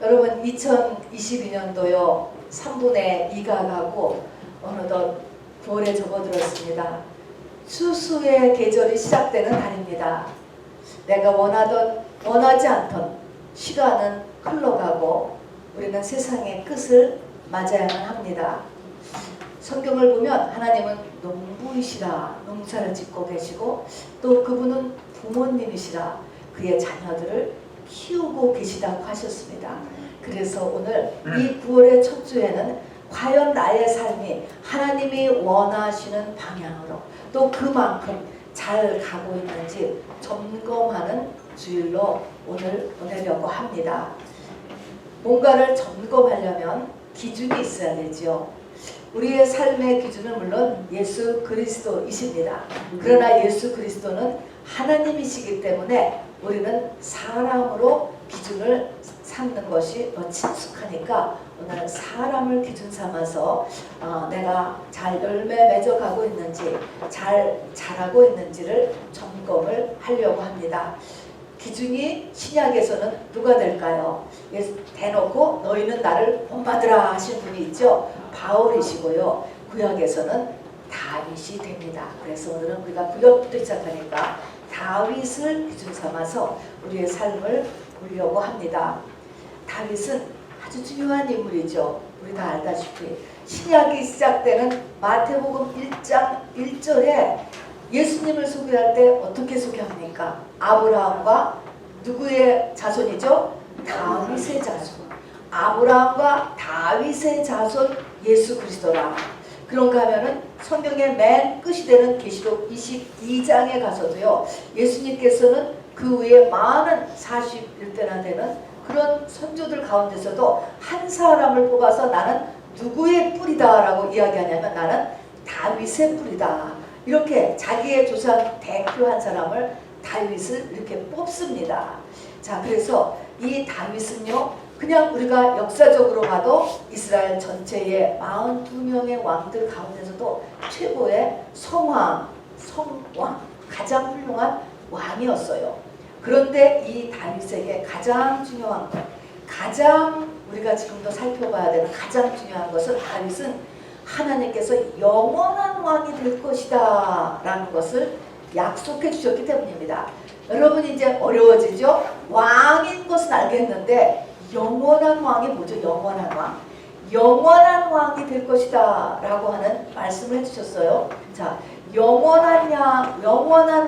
여러분 2022년도요 3분의 2가 가고 어느덧 9월에 접어들었습니다. 추수의 계절이 시작되는 달입니다. 내가 원하지 않던 시간은 흘러가고 우리는 세상의 끝을 맞아야만 합니다. 성경을 보면 하나님은 농부이시라, 농사를 짓고 계시고 또 그분은 부모님이시라, 그의 자녀들을 키우고 계시다고 하셨습니다. 그래서 오늘 이 9월의 첫 주에는 과연 나의 삶이 하나님이 원하시는 방향으로 또 그만큼 잘 가고 있는지 점검하는 주일로 오늘 보내려고 합니다. 뭔가를 점검하려면 기준이 있어야 되죠. 우리의 삶의 기준은 물론 예수 그리스도이십니다. 그러나 예수 그리스도는 하나님이시기 때문에 우리는 사람으로 기준을 삼는 것이 더 친숙하니까 오늘은 사람을 기준 삼아서 내가 잘 열매 맺어가고 있는지 잘 자라고 있는지를 점검을 하려고 합니다. 기준이 신약에서는 누가 될까요? 대놓고 너희는 나를 본받으라 하신 분이 있죠. 바울이시고요. 구약에서는 다윗이 됩니다. 그래서 오늘은 우리가 구약부터 시작하니까 다윗을 기준 삼아서 우리의 삶을 보려고 합니다. 다윗은 아주 중요한 인물이죠. 우리 다 알다시피 신약이 시작되는 마태복음 1장 1절에 예수님을 소개할 때 어떻게 소개합니까? 아브라함과 누구의 자손이죠? 다윗의 자손. 아브라함과 다윗의 자손 예수 그리스도라. 그런가 하면은 성경의 맨 끝이 되는 계시록 22장에 가서도요, 예수님께서는 그 외에 많은 41대나 되는 그런 선조들 가운데서도 한 사람을 뽑아서 나는 누구의 뿌리다 라고 이야기하냐면 나는 다윗의 뿌리다. 이렇게 자기의 조상 대표 한 사람을 다윗을 이렇게 뽑습니다. 자, 그래서 이 다윗은요, 그냥 우리가 역사적으로 봐도 이스라엘 전체의 42명의 왕들 가운데서도 최고의 성왕, 가장 훌륭한 왕이었어요. 그런데 이 다윗에게 가장 중요한 것, 가장 우리가 지금도 살펴봐야 되는 가장 중요한 것은 다윗은 하나님께서 영원한 왕이 될 것이다 라는 것을 약속해 주셨기 때문입니다. 여러분 이제 어려워지죠? 왕인 것은 알겠는데 영원한 왕이 뭐죠? 영원한 왕. 영원한 왕이 될 것이다 라고 하는 말씀을 해주셨어요. 자, 영원한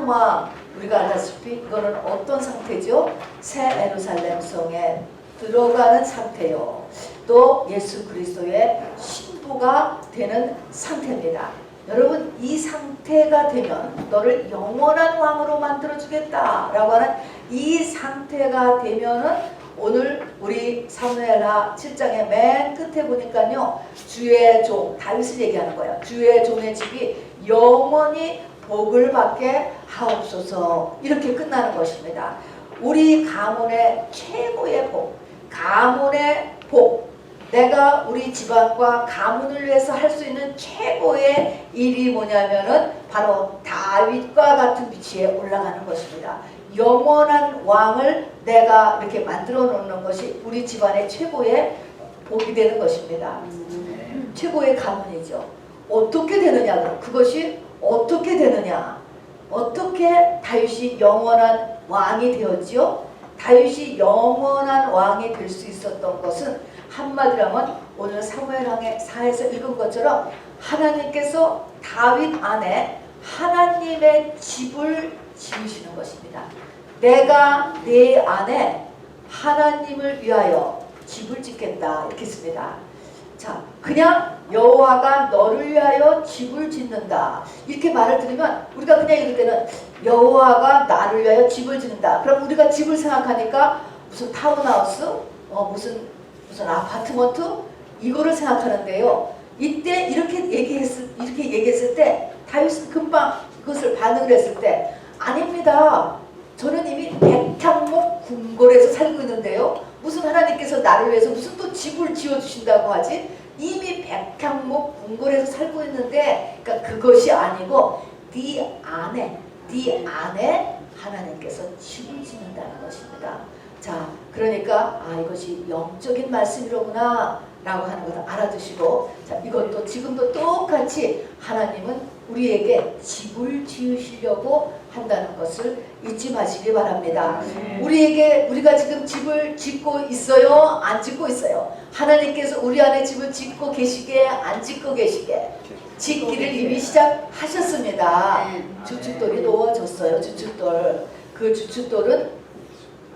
왕, 우리가 알다시피 이거는 어떤 상태죠? 새 예루살렘 성에 들어가는 상태요. 또 예수 그리스도의 신부가 되는 상태입니다. 여러분 이 상태가 되면 너를 영원한 왕으로 만들어주겠다 라고 하는 이 상태가 되면은 오늘 우리 사무엘하 7장의 맨 끝에 보니까요, 주의 종 다윗을 얘기하는 거예요. 주의 종의 집이 영원히 복을 받게 하옵소서, 이렇게 끝나는 것입니다. 우리 가문의 최고의 복, 가문의 복, 내가 우리 집안과 가문을 위해서 할 수 있는 최고의 일이 뭐냐면은 바로 다윗과 같은 위치에 올라가는 것입니다. 영원한 왕을 내가 이렇게 만들어 놓는 것이 우리 집안의 최고의 복이 되는 것입니다. 최고의 가문이죠. 어떻게 되느냐, 그럼 그것이 어떻게 되느냐, 어떻게 다윗이 영원한 왕이 되었지요? 다윗이 영원한 왕이 될 수 있었던 것은 한마디로 하면 오늘 사무엘상의 4에서 읽은 것처럼 하나님께서 다윗 안에 하나님의 집을 지으시는 것입니다. 내가 내 안에 하나님을 위하여 집을 짓겠다, 이렇게 씁니다. 자, 그냥 여호와가 너를 위하여 집을 짓는다 이렇게 말을 들으면 우리가 그냥 읽을 때는 여호와가 나를 위하여 집을 짓는다. 그럼 우리가 집을 생각하니까 무슨 타운하우스, 무슨 아파트먼트 이거를 생각하는데요. 이때 이렇게 얘기했을 때 다윗은 금방 그것을 반응을 했을 때 아닙니다. 저는 이미 백향목 궁궐에서 살고 있는데요. 무슨 하나님께서 나를 위해서 무슨 또 집을 지어주신다고 하지? 이미 백향목 궁궐에서 살고 있는데, 그러니까 그것이 아니고 네 안에 하나님께서 집을 짓는다는 것입니다. 자, 그러니까 이것이 영적인 말씀이로구나 라고 하는 것을 알아두시고, 자, 이것도 지금도 똑같이 하나님은 우리에게 집을 지으시려고 한다는 것을 잊지 마시기 바랍니다. 우리가 지금 집을 짓고 있어요? 안 짓고 있어요? 하나님께서 우리 안에 집을 짓고 계시게 안 짓고 계시게? 짓기를 이미 시작하셨습니다. 주춧돌이 놓아졌어요. 주춧돌. 그 주춧돌은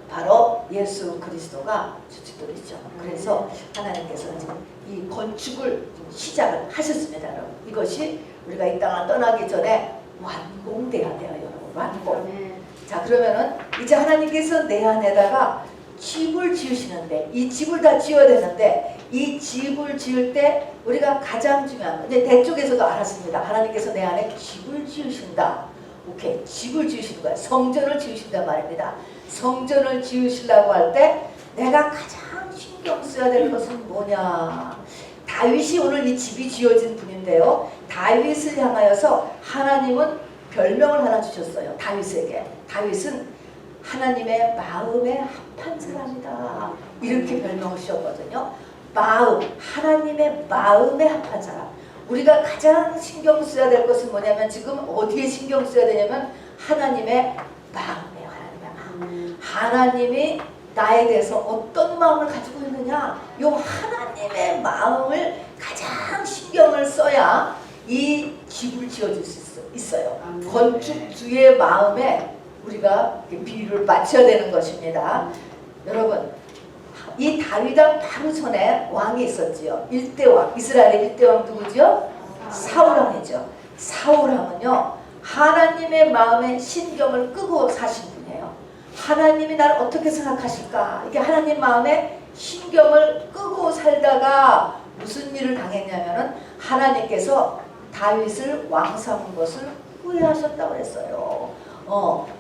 바로 예수 그리스도가 주춧돌이죠. 그래서 하나님께서는 지금 이 건축을 시작을 하셨습니다. 여러분. 이것이 우리가 이 땅을 떠나기 전에 완공돼야 돼요. 여러분. 완공. 자, 그러면은 이제 하나님께서 내 안에다가 집을 지으시는데, 이 집을 다 지어야 되는데, 이 집을 지을 때 우리가 가장 중요한 건, 이제 대쪽에서도 알았습니다. 하나님께서 내 안에 집을 지으신다. 오케이, 집을 지으시는 거야. 성전을 지으신단 말입니다. 성전을 지으시려고 할 때 내가 가장 신경 써야 될 것은 뭐냐? 다윗이 오늘 이 집이 지어진 분인데요. 다윗을 향하여서 하나님은 별명을 하나 주셨어요. 다윗에게. 다윗은 하나님의 마음에 합한 사람이다. 이렇게 별명을 주셨거든요. 마음, 하나님의 마음에 합한 사람. 우리가 가장 신경 써야 될 것은 뭐냐면, 지금 어디에 신경 써야 되냐면 하나님의 마음이에요. 하나님의 마음. 하나님이 나에 대해서 어떤 마음을 가지고 있느냐, 이 하나님의 마음을 가장 신경을 써야 이 집을 지어줄 수 있어요. 건축주의 마음에 우리가 비유를 맞춰야 되는 것입니다. 여러분, 이 다윗왕 바로 전에 왕이 있었지요. 일대왕, 이스라엘의 일대왕 누구죠? 사울왕이죠. 사울왕은요, 하나님의 마음에 신경을 끄고 사신 분이에요. 하나님이 나를 어떻게 생각하실까? 이게 하나님 마음에 신경을 끄고 살다가 무슨 일을 당했냐면은, 하나님께서 다윗을 왕 삼은 것을 후회하셨다고 했어요.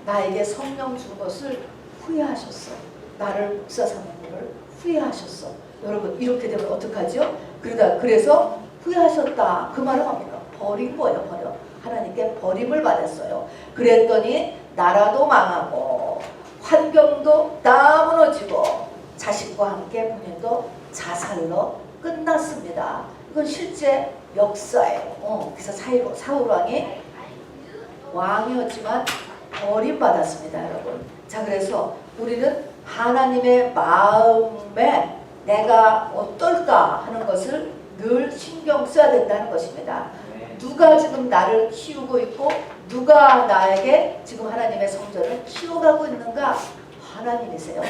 나에게 성령 준 것을 후회하셨어. 나를 목사 삼은 것을 후회하셨어. 여러분, 이렇게 되면 어떡하죠? 그래서 후회하셨다. 그 말은 뭡니까? 버린 거예요. 버려. 하나님께 버림을 받았어요. 그랬더니 나라도 망하고 환경도 다 무너지고 자식과 함께 본인도 자살로 끝났습니다. 이건 실제 역사예요. 그래서 사울왕이 왕이었지만 버림받았습니다, 여러분. 자, 그래서 우리는 하나님의 마음에 내가 어떨까 하는 것을 늘 신경 써야 된다는 것입니다. 누가 지금 나를 키우고 있고 누가 나에게 지금 하나님의 성전을 키워가고 있는가? 하나님이세요.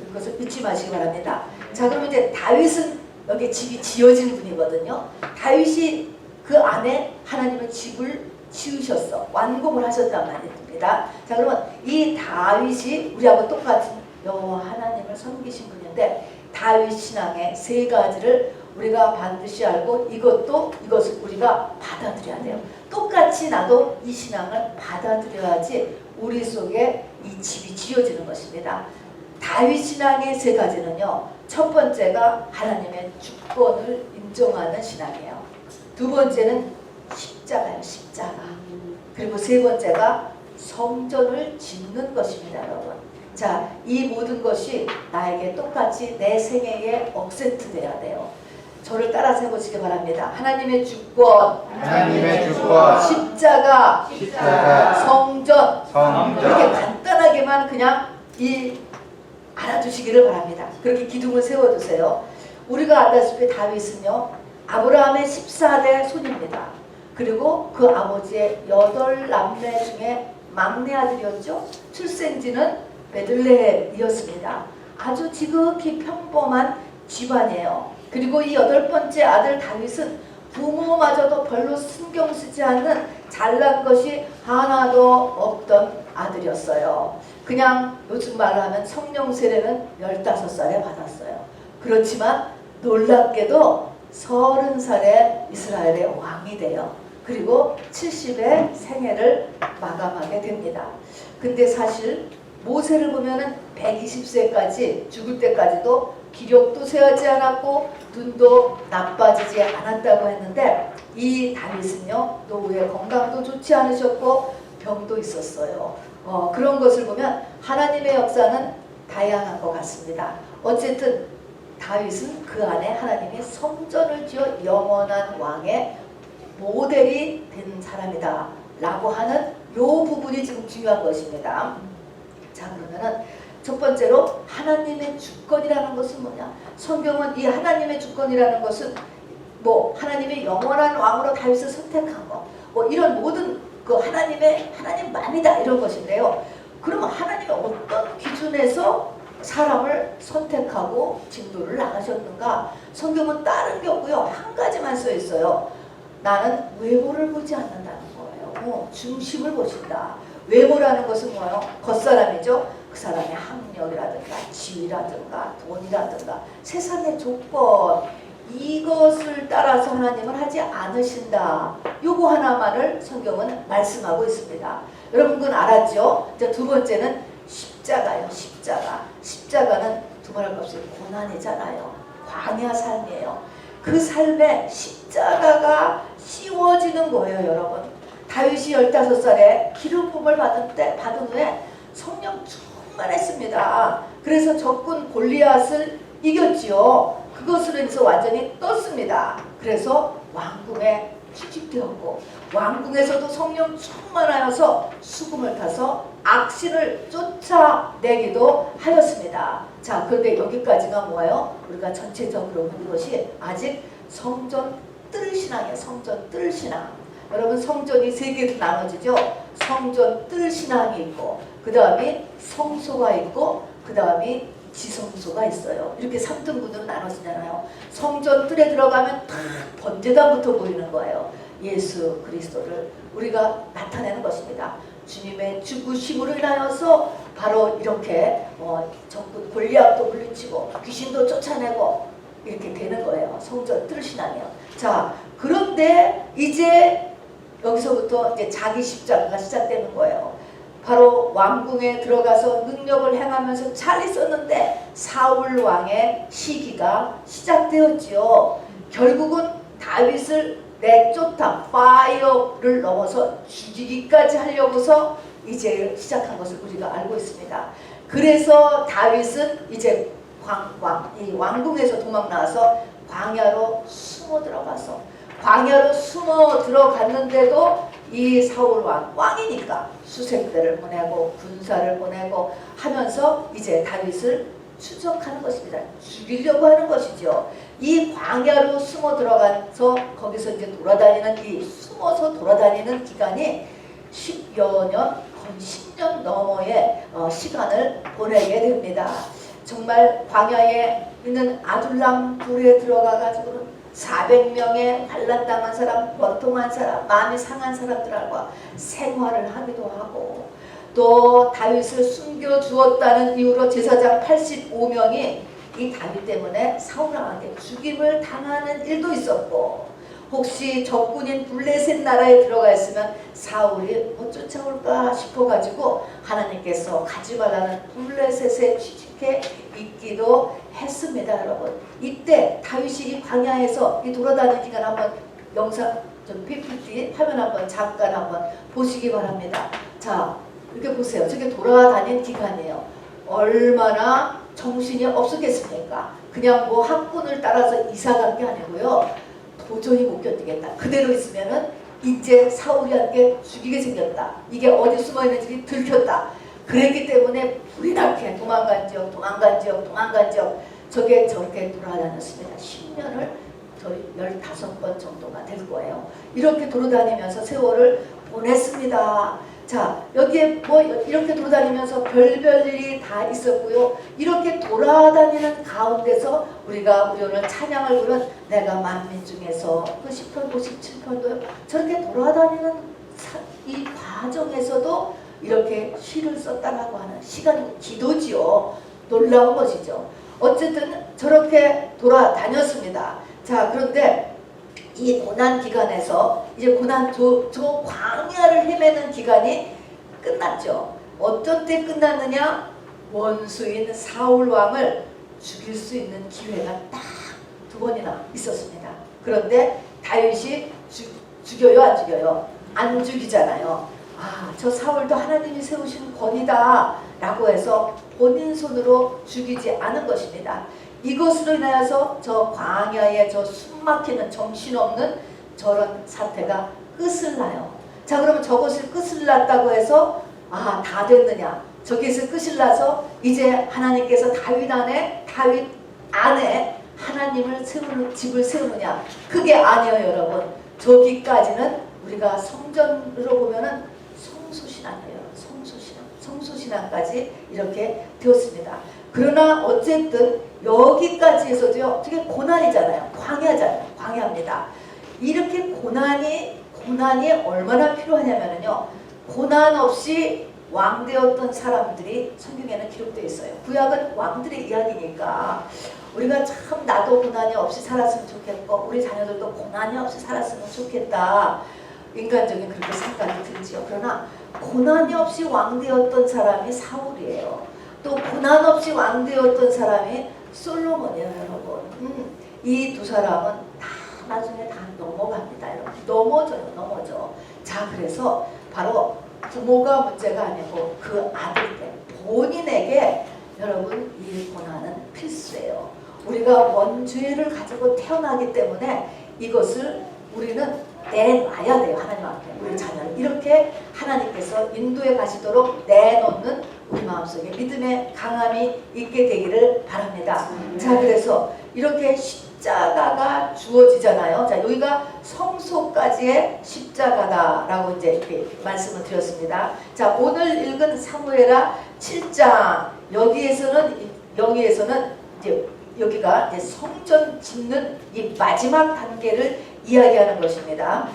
그것을 잊지 마시기 바랍니다. 자, 그럼 이제 다윗은 여기 집이 지어진 분이거든요. 다윗이 그 안에 하나님의 집을 지으셨어. 완공을 하셨단 말입니다. 자, 그러면 이 다윗이 우리하고 똑같은 여호와 하나님을 섬기신 분인데, 다윗 신앙의 세 가지를 우리가 반드시 알고 이것을 우리가 받아들여야 돼요. 똑같이 나도 이 신앙을 받아들여야지 우리 속에 이 집이 지어지는 것입니다. 다윗 신앙의 세 가지는요, 첫 번째가 하나님의 주권을 인정하는 신앙이에요. 두 번째는 십자가예요. 십자가. 그리고 세 번째가 성전을 짓는 것입니다, 여러분. 자, 이 모든 것이 나에게 똑같이 내 생애에 억센트 돼야 돼요. 저를 따라서 해보시기 바랍니다. 하나님의 주권, 십자가, 성전. 이렇게 간단하게만 그냥 알아두시기를 바랍니다. 그렇게 기둥을 세워두세요. 우리가 알다시피 다윗은요, 아브라함의 14대 손입니다. 그리고 그 아버지의 8남매 중에 막내 아들이었죠. 출생지는 베들레헴이었습니다. 아주 지극히 평범한 집안이에요. 그리고 이 8번째 아들 다윗은 부모마저도 별로 신경 쓰지 않는 잘난 것이 하나도 없던 아들이었어요. 그냥 요즘 말로 하면 성령 세례는 15살에 받았어요. 그렇지만 놀랍게도 30살에 이스라엘의 왕이 돼요. 그리고 70의 생애를 마감하게 됩니다. 근데 사실 모세를 보면은 120세까지 죽을 때까지도 기력도 쇠하지 않았고 눈도 나빠지지 않았다고 했는데, 이 다윗은요, 노후에 건강도 좋지 않으셨고 병도 있었어요. 그런 것을 보면 하나님의 역사는 다양한 것 같습니다. 어쨌든 다윗은 그 안에 하나님이 성전을 지어 영원한 왕의 모델이 된 사람이다 라고 하는 요 부분이 지금 중요한 것입니다. 자, 그러면은 첫 번째로 하나님의 주권이라는 것은 뭐냐? 성경은 이 하나님의 주권이라는 것은 뭐 하나님의 영원한 왕으로 다윗을 선택한 거, 뭐 이런 모든 그 하나님만이다 이런 것인데요. 그러면 하나님이 어떤 기준에서 사람을 선택하고 진도를 나가셨는가? 성경은 다른 게 없고요. 한 가지만 써 있어요. 나는 외모를 보지 않는다는 거예요. 중심을 보신다. 외모라는 것은 뭐예요? 겉사람이죠. 그 사람의 학력이라든가 지위라든가 돈이라든가 세상의 조건, 이것을 따라서 하나님을 하지 않으신다. 요거 하나만을 성경은 말씀하고 있습니다. 여러분 그건 알았죠? 자, 두 번째는 십자가요. 십자가는 두말할 것 없이 고난이잖아요. 광야 삶이에요. 그 삶에 십자가가 씌워지는 거예요, 여러분. 다윗이 15살에 기름 부음을 받은 후에 성령 충만했습니다. 그래서 적군 골리앗을 이겼지요. 그것으로 인해서 완전히 떴습니다. 그래서 왕궁에 취직되었고 왕궁에서도 성령 충만하여서 수금을 타서 악신을 쫓아내기도 하였습니다. 자, 그런데 여기까지가 뭐예요? 우리가 전체적으로 보는 것이 아직 성전 뜰 신앙이에요. 성전 뜰 신앙. 여러분 성전이 세 개로 나눠지죠. 성전 뜰 신앙이 있고 그 다음에 성소가 있고 그 다음에 지성소가 있어요. 이렇게 3등분으로 나눠지잖아요. 성전 뜰에 들어가면 다 번제단부터 보이는 거예요. 예수 그리스도를 우리가 나타내는 것입니다. 주님의 죽으심으로 인하여서 바로 이렇게 적군 골리앗도 물리치고 귀신도 쫓아내고 이렇게 되는 거예요. 성전 뜰 신앙이요. 자, 그런데 이제 여기서부터 이제 자기 십자가가 시작되는 거예요. 바로 왕궁에 들어가서 능력을 행하면서 잘 있었는데 사울 왕의 시기가 시작되었지요. 결국은 다윗을 내쫓아 파이어를 넘어서 죽이기까지 하려고서 이제 시작한 것을 우리가 알고 있습니다. 그래서 다윗은 이제 이 왕궁에서 도망 나와서 광야로 숨어 들어갔는데도 이 사울 왕이니까 수색대를 보내고 군사를 보내고 하면서 이제 다윗을 추적하는 것입니다. 죽이려고 하는 것이죠. 이 광야로 숨어 들어가서 거기서 이제 숨어서 돌아다니는 기간이 10여 년, 거의 10년 너머의 시간을 보내게 됩니다. 정말 광야에 있는 아둘람 굴에 들어가가지고는 400명의 환난당한 사람, 원통한 사람, 마음이 상한 사람들과 생활을 하기도 하고 또 다윗을 숨겨주었다는 이유로 제사장 85명이 이 다윗 때문에 사울왕에게 죽임을 당하는 일도 있었고 혹시 적군인 블레셋 나라에 들어가 있으면 사울이 못 쫓아올까 싶어가지고 하나님께서 가지 말라는 블레셋에 취직해 있기도 했습니다. 여러분 이때 다윗이 이 광야에서 이 돌아다니는 기간 한번 영상 좀 PPT 화면 한번 잠깐 한번 보시기 바랍니다. 자, 이렇게 보세요. 저게 돌아다닌 기간이에요. 얼마나 정신이 없었겠습니까? 그냥 뭐 학군을 따라서 이사간 게 아니고요. 도저히 못 견디겠다. 그대로 있으면은 이제 사울이한테 죽이게 생겼다. 이게 어디 숨어 있는지 들켰다. 그랬기 때문에 불이 나게 도망간 지역 저게 저렇게 돌아다녔습니다. 10년을 저희 15번 정도가 될 거예요. 이렇게 돌아다니면서 세월을 보냈습니다. 자, 여기에 뭐 이렇게 돌아다니면서 별별 일이 다 있었고요. 이렇게 돌아다니는 가운데서 우리 오늘 찬양을 부른 내가 만민 중에서 그 10편 57편도요. 저렇게 돌아다니는 이 과정에서도 이렇게 시를 썼다라고 하는 시간이 기도지요. 놀라운 것이죠. 어쨌든 저렇게 돌아다녔습니다. 자, 그런데 이 고난 기간에서 이제 저 광야를 헤매는 기간이 끝났죠. 어떤 때 끝났느냐? 원수인 사울 왕을 죽일 수 있는 기회가 딱 2번이나 있었습니다. 그런데 다윗이 죽여요, 안 죽여요? 안 죽이잖아요. 아, 저 사울도 하나님이 세우신 권이다 라고 해서 본인 손으로 죽이지 않은 것입니다. 이것으로 인하여서 저 광야에 저 숨막히는 정신없는 저런 사태가 끝을 나요. 자, 그러면 저것을 끝을 났다고 해서 다 됐느냐? 저기서 끝을 나서 이제 하나님께서 다윗 안에 하나님을 세우는 집을 세우느냐? 그게 아니에요, 여러분. 저기까지는 우리가 성전으로 보면은 성소신앙이에요. 성소신앙까지 이렇게 되었습니다. 그러나 어쨌든 여기까지 해서도요, 되게 고난이잖아요. 광야입니다. 이렇게 고난이 얼마나 필요하냐면요, 고난 없이 왕 되었던 사람들이 성경에는 기록되어 있어요. 구약은 왕들의 이야기니까 우리가 참 나도 고난이 없이 살았으면 좋겠고 우리 자녀들도 고난이 없이 살았으면 좋겠다. 인간적인 그렇게 생각이 들지요. 그러나 고난이 없이 왕 되었던 사람이 사울이에요. 또 고난 없이 왕 되었던 사람이 솔로몬이에요, 여러분. 이 두 사람은 다 나중에 다 넘어갑니다, 여러분. 넘어져. 자, 그래서 바로 부모가 문제가 아니고 그 아들 때 본인에게 여러분 이 고난은 필수예요. 우리가 원죄를 가지고 태어나기 때문에 이것을 우리는 내놔야 돼요. 하나님 앞에 우리 자녀를 이렇게 하나님께서 인도해 가시도록 내놓는 우리 마음속에 믿음의 강함이 있게 되기를 바랍니다. 자, 그래서 이렇게 십자가가 주어지잖아요. 자, 여기가 성소까지의 십자가다라고 이제 이렇게 말씀을 드렸습니다. 자, 오늘 읽은 사무엘하 7장 여기에서는 이제 여기가 이제 성전 짓는 이 마지막 단계를 이야기하는 것입니다.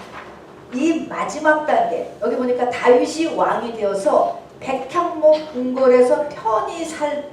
이 마지막 단계, 여기 보니까 다윗이 왕이 되어서 백향목 궁궐에서 편히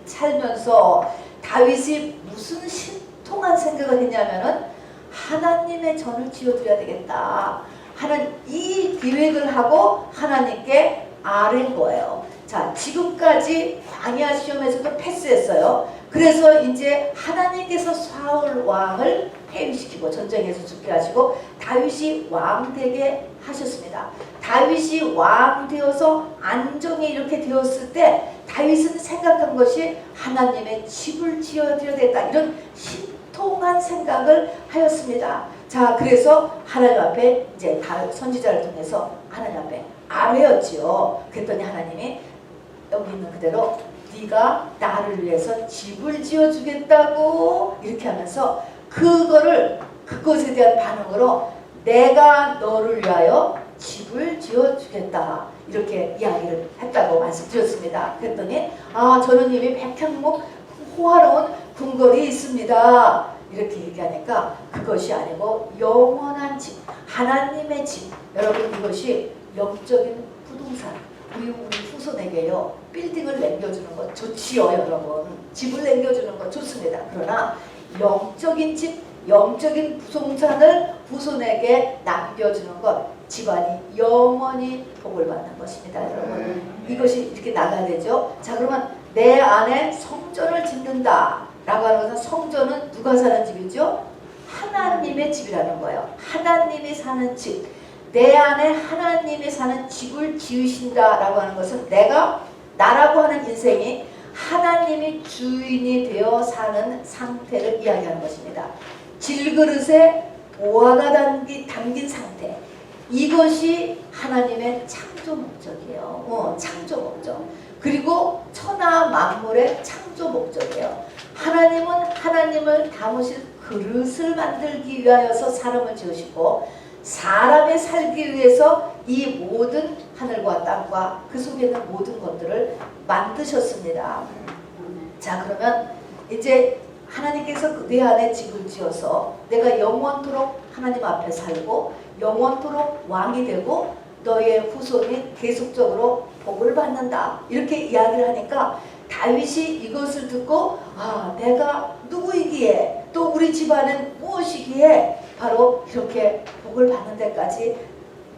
살면서 다윗이 무슨 신통한 생각을 했냐면은 하나님의 전을 지어드려야 되겠다 하는 이 계획을 하고 하나님께 아뢰는 거예요. 자, 지금까지 광야 시험에서도 패스했어요. 그래서 이제 하나님께서 사울 왕을 폐위시키고 전쟁에서 죽게 하시고 다윗이 왕 되게 하셨습니다. 다윗이 왕 되어서 안정이 이렇게 되었을 때 다윗은 생각한 것이 하나님의 집을 지어드려야 되겠다, 이런 신통한 생각을 하였습니다. 자, 그래서 하나님 앞에 이제 선지자를 통해서 하나님 앞에 아뢰었지요. 그랬더니 하나님이 여기 있는 그대로 네가 나를 위해서 집을 지어주겠다고 이렇게 하면서 그것에 대한 반응으로 내가 너를 위하여 집을 지어주겠다 이렇게 이야기를 했다고 말씀드렸습니다. 그랬더니 저는 이미 백향목 호화로운 궁궐이 있습니다 이렇게 얘기하니까 그것이 아니고 영원한 집, 하나님의 집, 여러분 이것이 영적인 부동산, 우리 후손에게요 빌딩을 남겨주는 것 좋지요, 여러분. 집을 남겨주는 것 좋습니다. 그러나 영적인 집, 영적인 부동산을 후손에게 남겨주는 것, 집안이 영원히 복을 받는 것입니다, 여러분. 이것이 이렇게 나가야 되죠. 자, 그러면 내 안에 성전을 짓는다 라고 하는 것은, 성전은 누가 사는 집이죠? 하나님의 집이라는 거예요. 하나님이 사는 집. 내 안에 하나님이 사는 집을 지으신다라고 하는 것은 나라고 하는 인생이 하나님이 주인이 되어 사는 상태를 이야기하는 것입니다. 질그릇에 보화가 담긴 상태. 이것이 하나님의 창조 목적이에요. 창조 목적. 그리고 천하 만물의 창조 목적이에요. 하나님은 하나님을 담으실 그릇을 만들기 위하여서 사람을 지으시고 사람의 살기 위해서 이 모든 하늘과 땅과 그 속에 있는 모든 것들을 만드셨습니다. 자, 그러면 이제 하나님께서 내 안에 집을 지어서 내가 영원토록 하나님 앞에 살고 영원토록 왕이 되고 너의 후손이 계속적으로 복을 받는다 이렇게 이야기를 하니까 다윗이 이것을 듣고 내가 누구이기에 또 우리 집안은 무엇이기에 바로 이렇게 복을 받는 데까지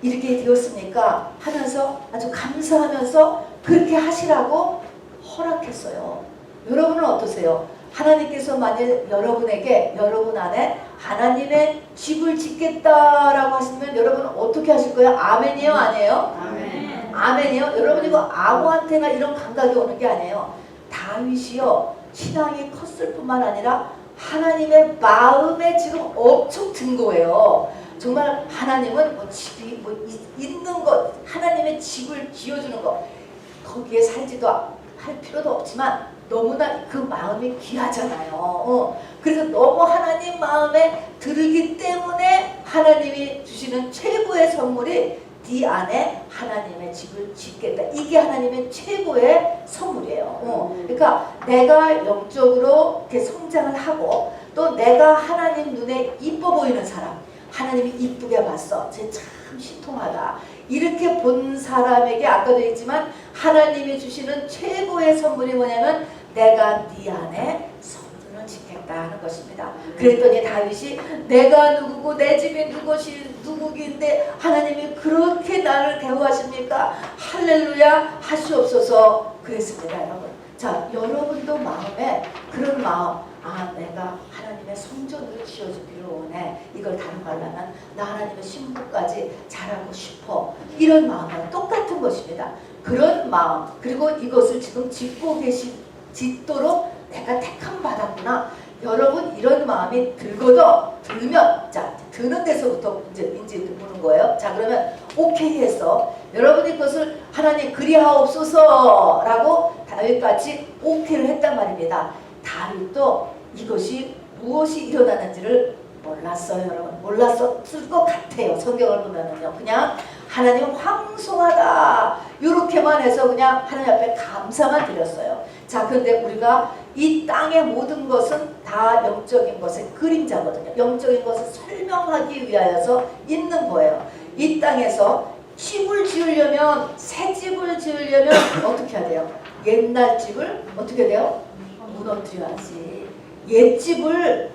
이렇게 되었습니까 하면서 아주 감사하면서 그렇게 하시라고 허락했어요. 여러분은 어떠세요? 하나님께서 만일 여러분 안에 하나님의 집을 짓겠다라고 하시면 여러분은 어떻게 하실 거예요? 아멘이요? 아니에요? 아멘. 아멘이요? 여러분 이거 아무한테나 이런 감각이 오는 게 아니에요. 다 다윗이요 신앙이 컸을 뿐만 아니라 하나님의 마음에 지금 엄청 든 거예요. 정말 하나님은 뭐 집이 뭐 있는 것, 하나님의 집을 지어주는 것, 거기에 살지도 할 필요도 없지만 너무나 그 마음이 귀하잖아요. 그래서 너무 하나님 마음에 들기 때문에 하나님이 주시는 최고의 선물이 네 안에 하나님의 집을 짓겠다. 이게 하나님의 최고의 선물이에요. 그러니까 내가 영적으로 이렇게 성장을 하고 또 내가 하나님 눈에 이뻐 보이는 사람, 하나님이 이쁘게 봤어. 쟤 참 신통하다. 이렇게 본 사람에게 아까도 했지만 하나님이 주시는 최고의 선물이 뭐냐면 내가 네 안에 성전을 짓겠다 하는 것입니다. 그랬더니 다윗이 내가 누구고 내 집이 누구인데 하나님이 그렇게 나를 대우하십니까? 할렐루야 하시옵소서 그랬습니다. 여러분. 자, 여러분도 마음에 그런 마음, 아 내가 하나님의 성전을 지어주기를 원해. 이걸 다른 말로 하면 나 하나님의 신부까지 잘하고 싶어. 이런 마음은 똑같은 것입니다. 그런 마음, 그리고 이것을 지금 짓도록 내가 택함 받았구나. 여러분 이런 마음이 들면 자 드는 데서부터 이제 보는 거예요. 자 그러면 오케이 해서 여러분이 그것을 하나님 그리하옵소서 라고 다윗같이 오케이를 했단 말입니다. 다윗도 이것이 무엇이 일어나는지를 몰랐어요. 여러분 몰랐을 것 같아요. 성경을 보면은요 그냥 하나님 황송하다 이렇게만 해서 그냥 하나님 앞에 감사만 드렸어요. 자 그런데 우리가 이 땅의 모든 것은 다 영적인 것의 그림자거든요. 영적인 것을 설명하기 위하여서 있는 거예요. 이 땅에서 집을 지으려면 새 집을 지으려면 어떻게 해야 돼요? 옛날 집을 어떻게 돼요? 무너뜨려야지. 옛집을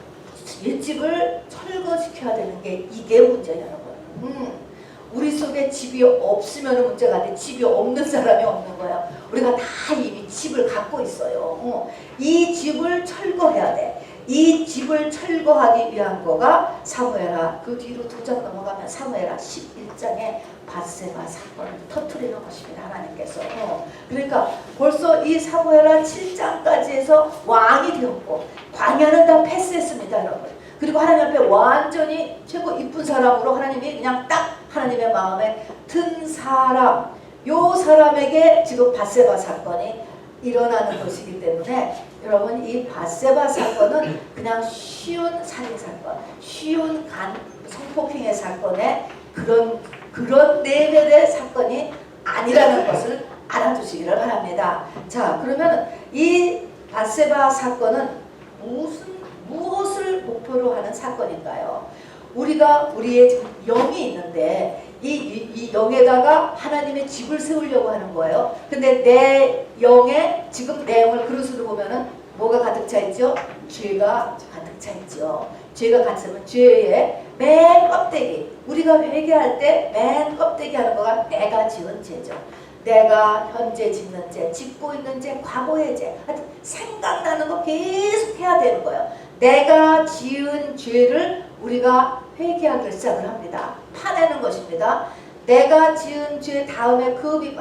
철거시켜야 되는 게 이게 문제예요, 여러분. 우리 속에 집이 없으면 문제가 안 돼. 집이 없는 사람이 없는 거야. 우리가 다 이미 집을 갖고 있어요. 이 집을 철거해야 돼. 이 집을 철거하기 위한 거가 사무엘하 그 뒤로 2장 넘어가면 사무엘하 11장에 밧세바 사건을 터뜨리는 것입니다. 하나님께서. 그러니까 벌써 이 사무엘하 7장까지 해서 왕이 되었고 광야는 다 패스했습니다. 여러분. 그리고 하나님 앞에 완전히 최고 이쁜 사람으로 하나님이 그냥 딱 하나님의 마음에 든 사람, 요 사람에게 지금 밧세바 사건이 일어나는 것이기 때문에 여러분 이 밧세바 사건은 그냥 쉬운 살인사건, 쉬운 성폭행의 사건의 그런 레벨의 사건이 아니라는 것을 알아두시기를 바랍니다. 자 그러면 이 밧세바 사건은 무엇을 목표로 하는 사건인가요? 우리의 영이 있는데 이 영에다가 하나님의 집을 세우려고 하는 거예요. 근데 내 영에 지금 내 영을 그릇으로 보면은 뭐가 가득 차 있죠? 죄가 가득 차 있죠. 죄가 가득 차면 죄의 맨 껍데기. 우리가 회개할 때 맨 껍데기 하는 거가 내가 지은 죄죠. 내가 현재 짓는 죄, 짓고 있는 죄, 과거의 죄. 하여튼 생각나는 거 계속 해야 되는 거예요. 내가 지은 죄를 우리가 회개하기 시작을 합니다. 파내는 것입니다. 내가 지은 죄 다음에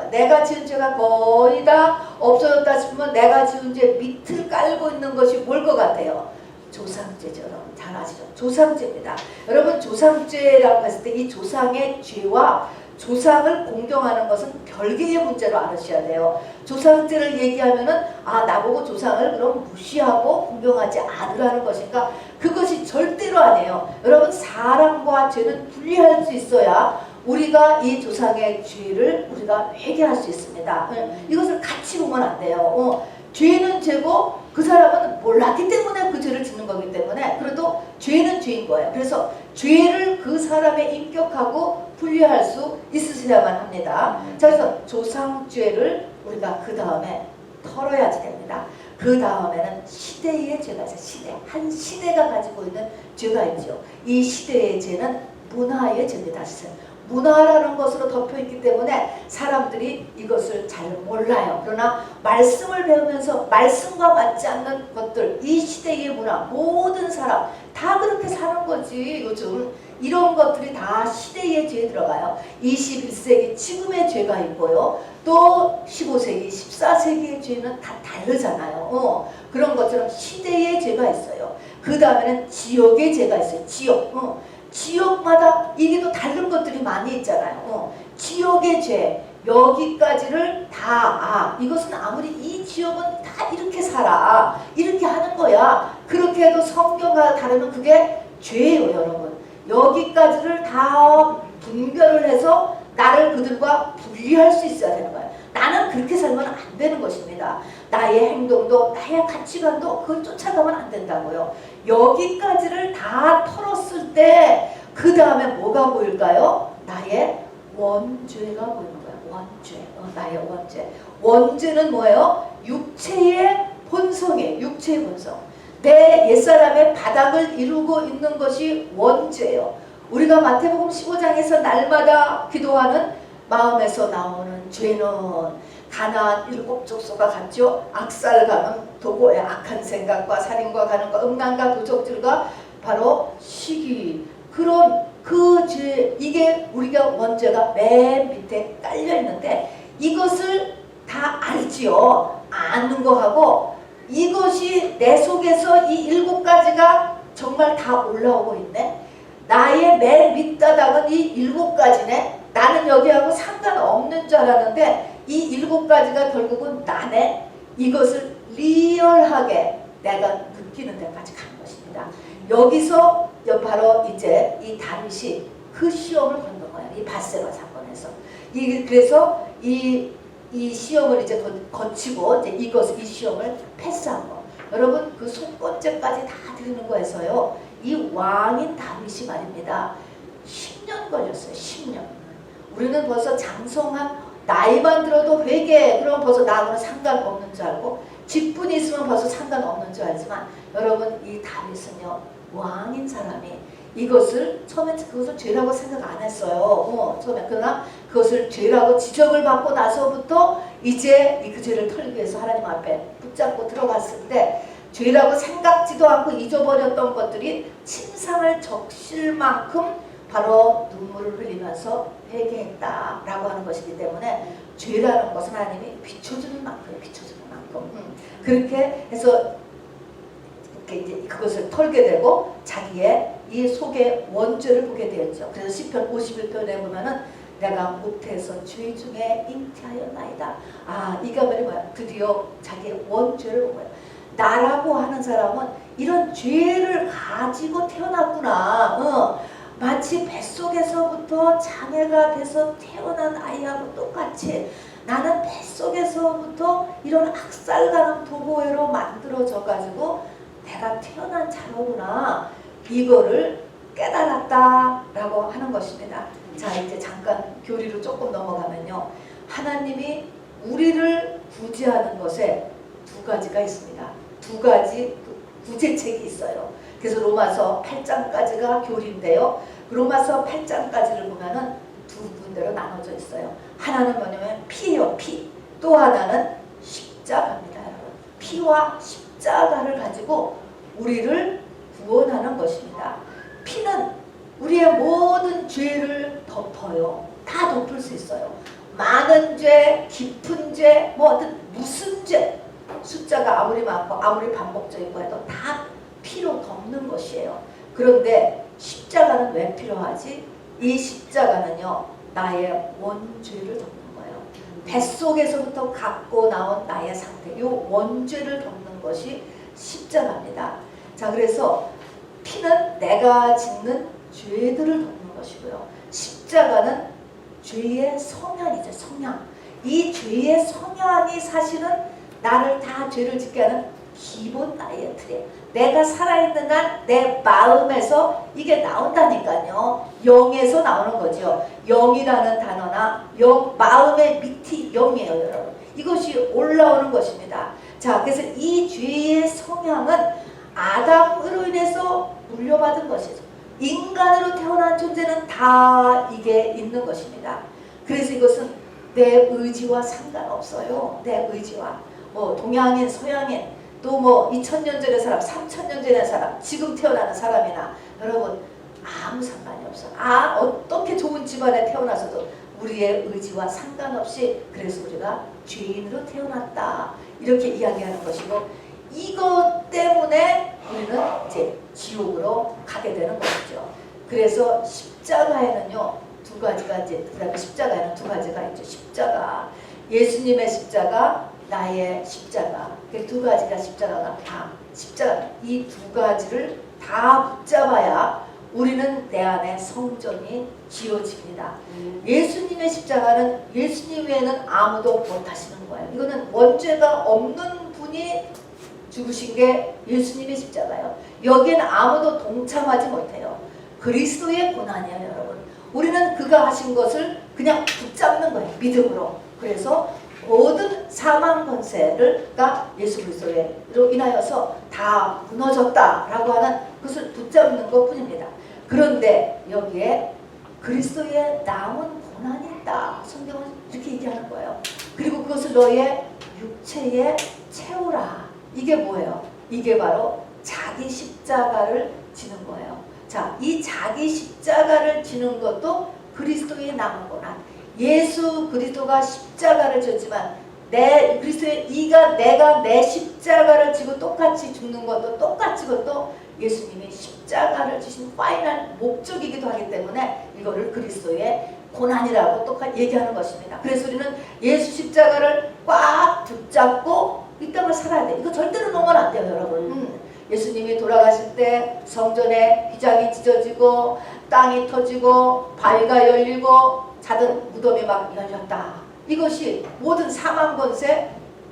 내가 지은 죄가 거의 다 없어졌다 싶으면 내가 지은 죄 밑을 깔고 있는 것이 뭘 것 같아요? 조상죄죠. 여러분 잘 아시죠? 조상죄입니다. 여러분 조상죄라고 했을 때 이 조상의 죄와 조상을 공경하는 것은 별개의 문제로 알으셔야 돼요. 조상죄를 얘기하면은 아 나보고 조상을 그럼 무시하고 공경하지 않으라는 것인가? 그것이 절대로 아니에요. 여러분 사람과 죄는 분리할 수 있어야 우리가 이 조상의 죄를 우리가 회개할 수 있습니다. 이것을 같이 보면 안 돼요. 죄는 죄고 그 사람은 몰랐기 때문에 그 죄를 짓는 거기 때문에 그래도 죄는 죄인 거예요. 그래서 죄를 그 사람의 인격하고 분리할 수 있으셔야만 합니다. 자, 그래서 조상죄를 우리가 그 다음에 털어야지 됩니다. 그 다음에는 시대의 죄가 있어요. 한 시대가 가지고 있는 죄가 있죠. 이 시대의 죄는 문화의 죄입니다. 문화라는 것으로 덮여있기 때문에 사람들이 이것을 잘 몰라요. 그러나 말씀을 배우면서 말씀과 맞지 않는 것들, 이 시대의 문화, 모든 사람 다 그렇게 사는 거지. 요즘 이런 것들이 다 시대의 죄에 들어가요. 21세기 지금의 죄가 있고요. 또 15세기, 14세기의 죄는 다 다르잖아요. 그런 것처럼 시대의 죄가 있어요. 그 다음에는 지역의 죄가 있어요. 지역. 지역마다 이게 또 다른 것들이 많이 있잖아요. 지역의 죄, 여기까지를 다, 이것은 아무리 이 지역은 다 이렇게 살아, 이렇게 하는 거야. 그렇게 해도 성경과 다르면 그게 죄예요, 여러분. 여기까지를 다 분별을 해서 나를 그들과 분리할 수 있어야 되는 거예요. 나는 그렇게 살면 안 되는 것입니다. 나의 행동도 나의 가치관도 그걸 쫓아가면 안 된다고요. 여기까지를 다 털었을 때 그 다음에 뭐가 보일까요? 나의 원죄가 보이는 거예요. 원죄. 나의 원죄. 원죄는 뭐예요? 육체의 본성이에요. 육체의 본성. 내 옛사람의 바닥을 이루고 있는 것이 원죄예요. 우리가 마태복음 15장에서 날마다 기도하는 마음에서 나오는 죄는 가나안 7 족속과 같죠. 악살가는 도고의 악한 생각과 살인과 가는과 음란과 도적질과 바로 시기, 그런 그 죄, 이게 우리가 원죄가 맨 밑에 깔려 있는데 이것을 다 알지요. 아는 거하고 이것이 내 속에서 이 7가지가 정말 다 올라오고 있네. 나의 맨 밑바닥은 이 7가지네. 나는 여기하고 상관없는 줄 알았는데 이 7가지가 결국은 나네. 이것을 리얼하게 내가 느끼는 데까지 간 것입니다. 여기서 바로 이제 이 다윗이 그 시험을 겪는 거예요. 이 밧세바 사건에서. 그래서 이 시험을 이제 거치고 이제 이 시험을 패스한 거. 여러분 그 속건죄까지 다 드리는 거에서요. 이 왕인 다윗이 말입니다. 10년 걸렸어요. 10년. 우리는 벌써 장성한 나이만 들어도 회개 그럼 벌써 나하고는 상관없는 줄 알고 직분이 있으면 벌써 상관없는 줄 알지만 여러분 이 다윗은요. 왕인 사람이 이것을 처음에 그것을 죄라고 생각 안 했어요. 처음에. 그러나 그것을 죄라고 지적을 받고 나서부터 이제 그 죄를 털기 위해서 하나님 앞에 붙잡고 들어갔을 때 죄라고 생각지도 않고 잊어버렸던 것들이 침상을 적실 만큼 바로 눈물을 흘리면서 회개했다라고 하는 것이기 때문에 죄라는 것은 하나님이 비춰주는 만큼 그렇게 해서 이제 그것을 털게 되고 자기의 이 속의 원죄를 보게 되었죠. 그래서 시편 51편에 보면은 내가 못해서 죄 중에 잉태하였나이다. 이가 뭐야? 드디어 자기의 원죄를 본 거예요. 나라고 하는 사람은 이런 죄를 가지고 태어났구나. 마치 뱃속에서부터 장애가 돼서 태어난 아이하고 똑같이 나는 뱃속에서부터 이런 학살가는 도구애로 만들어져 가지고 내가 태어난 자로구나. 이거를 깨달았다라고 하는 것입니다. 자, 이제 잠깐 교리로 조금 넘어가면요. 하나님이 우리를 구제하는 것에 2가지가 있습니다. 2가지 구제책이 있어요. 그래서 로마서 8장까지가 교리인데요. 로마서 8장까지를 보면은 2군데로 나눠져 있어요. 하나는 뭐냐면 피예요. 피. 또 하나는 십자가입니다. 여러분. 피와 십자가를 가지고 우리를 구원하는 것입니다. 피는 우리의 모든 죄를 덮어요. 다 덮을 수 있어요. 많은 죄, 깊은 죄, 무슨 죄, 숫자가 아무리 많고 아무리 반복적이고 해도 다 피로 덮는 것이에요. 그런데 십자가는 왜 필요하지? 이 십자가는요, 나의 원죄를 덮는 거예요. 뱃속에서부터 갖고 나온 나의 상태, 이 원죄를 덮는 것이 십자가입니다. 자, 그래서 피는 내가 짓는 죄들을 덮는 것이고요. 십자가는 죄의 성향이죠. 성향. 이 죄의 성향이 사실은 나를 다 죄를 짓게 하는 기본 나의 틀이에요. 내가 살아있는 한 내 마음에서 이게 나온다니까요. 영에서 나오는 거죠. 영이라는 단어나 마음의 밑이 영이에요, 여러분. 이것이 올라오는 것입니다. 자, 그래서 이 죄의 성향은 아담으로 인해서 물려받은 것이죠. 인간으로 태어난 존재는 다 이게 있는 것입니다. 그래서 이것은 내 의지와 상관없어요. 내 의지와. 뭐 동양인, 서양인, 또 뭐 2000년 전의 사람, 3000년 전의 사람, 지금 태어나는 사람이나 여러분 아무 상관이 없어. 어떻게 좋은 집안에 태어나서도 우리의 의지와 상관없이 그래서 우리가 죄인으로 태어났다. 이렇게 이야기하는 것이고, 이것 때문에 우리는 이제 지옥으로 가게 되는 것이죠. 그래서 십자가에는요, 두 가지가 이제, 그다음에 십자가에는 두 가지가 있죠. 십자가, 예수님의 십자가, 나의 십자가. 그 두 가지가 십자가가 다 십자가. 이 두 가지를 다 붙잡아야 우리는 내 안에 성전이 지어집니다. 예수님의 십자가는 예수님 외에는 아무도 못하시는 거예요. 이거는 원죄가 없는 분이 죽으신 게 예수님의 십자가예요. 여기에는 아무도 동참하지 못해요. 그리스도의 고난이에요, 여러분. 우리는 그가 하신 것을 그냥 붙잡는 거예요, 믿음으로. 그래서 모든 사망 권세가 예수 그리스도로 인하여서 다 무너졌다라고 하는 그것을 붙잡는 것뿐입니다. 그런데 여기에 그리스도의 남은 고난이 있다. 성경은 이렇게 얘기하는 거예요. 그리고 그것을 너의 육체에 채우라. 이게 뭐예요? 이게 바로 자기 십자가를 지는 거예요. 자, 이 자기 십자가를 지는 것도 그리스도의 남은 고난. 예수 그리스도가 십자가를 졌지만 그리스도의 내가 내 십자가를 지고 똑같이 죽는 것도 똑같이 그것도 예수님이 십자가를 지신 파이널 목적이기도 하기 때문에 이거를 그리스도의 고난이라고 똑같이 얘기하는 것입니다. 그래서 우리는 예수 십자가를 꽉 붙잡고 이 땅을 살아야 돼. 이거 절대로 놓으면 안 돼요, 여러분. 예수님이 돌아가실 때 성전에 휘장이 찢어지고 땅이 터지고 바위가 열리고 작은 무덤이 막 열렸다. 이것이 모든 사망 권세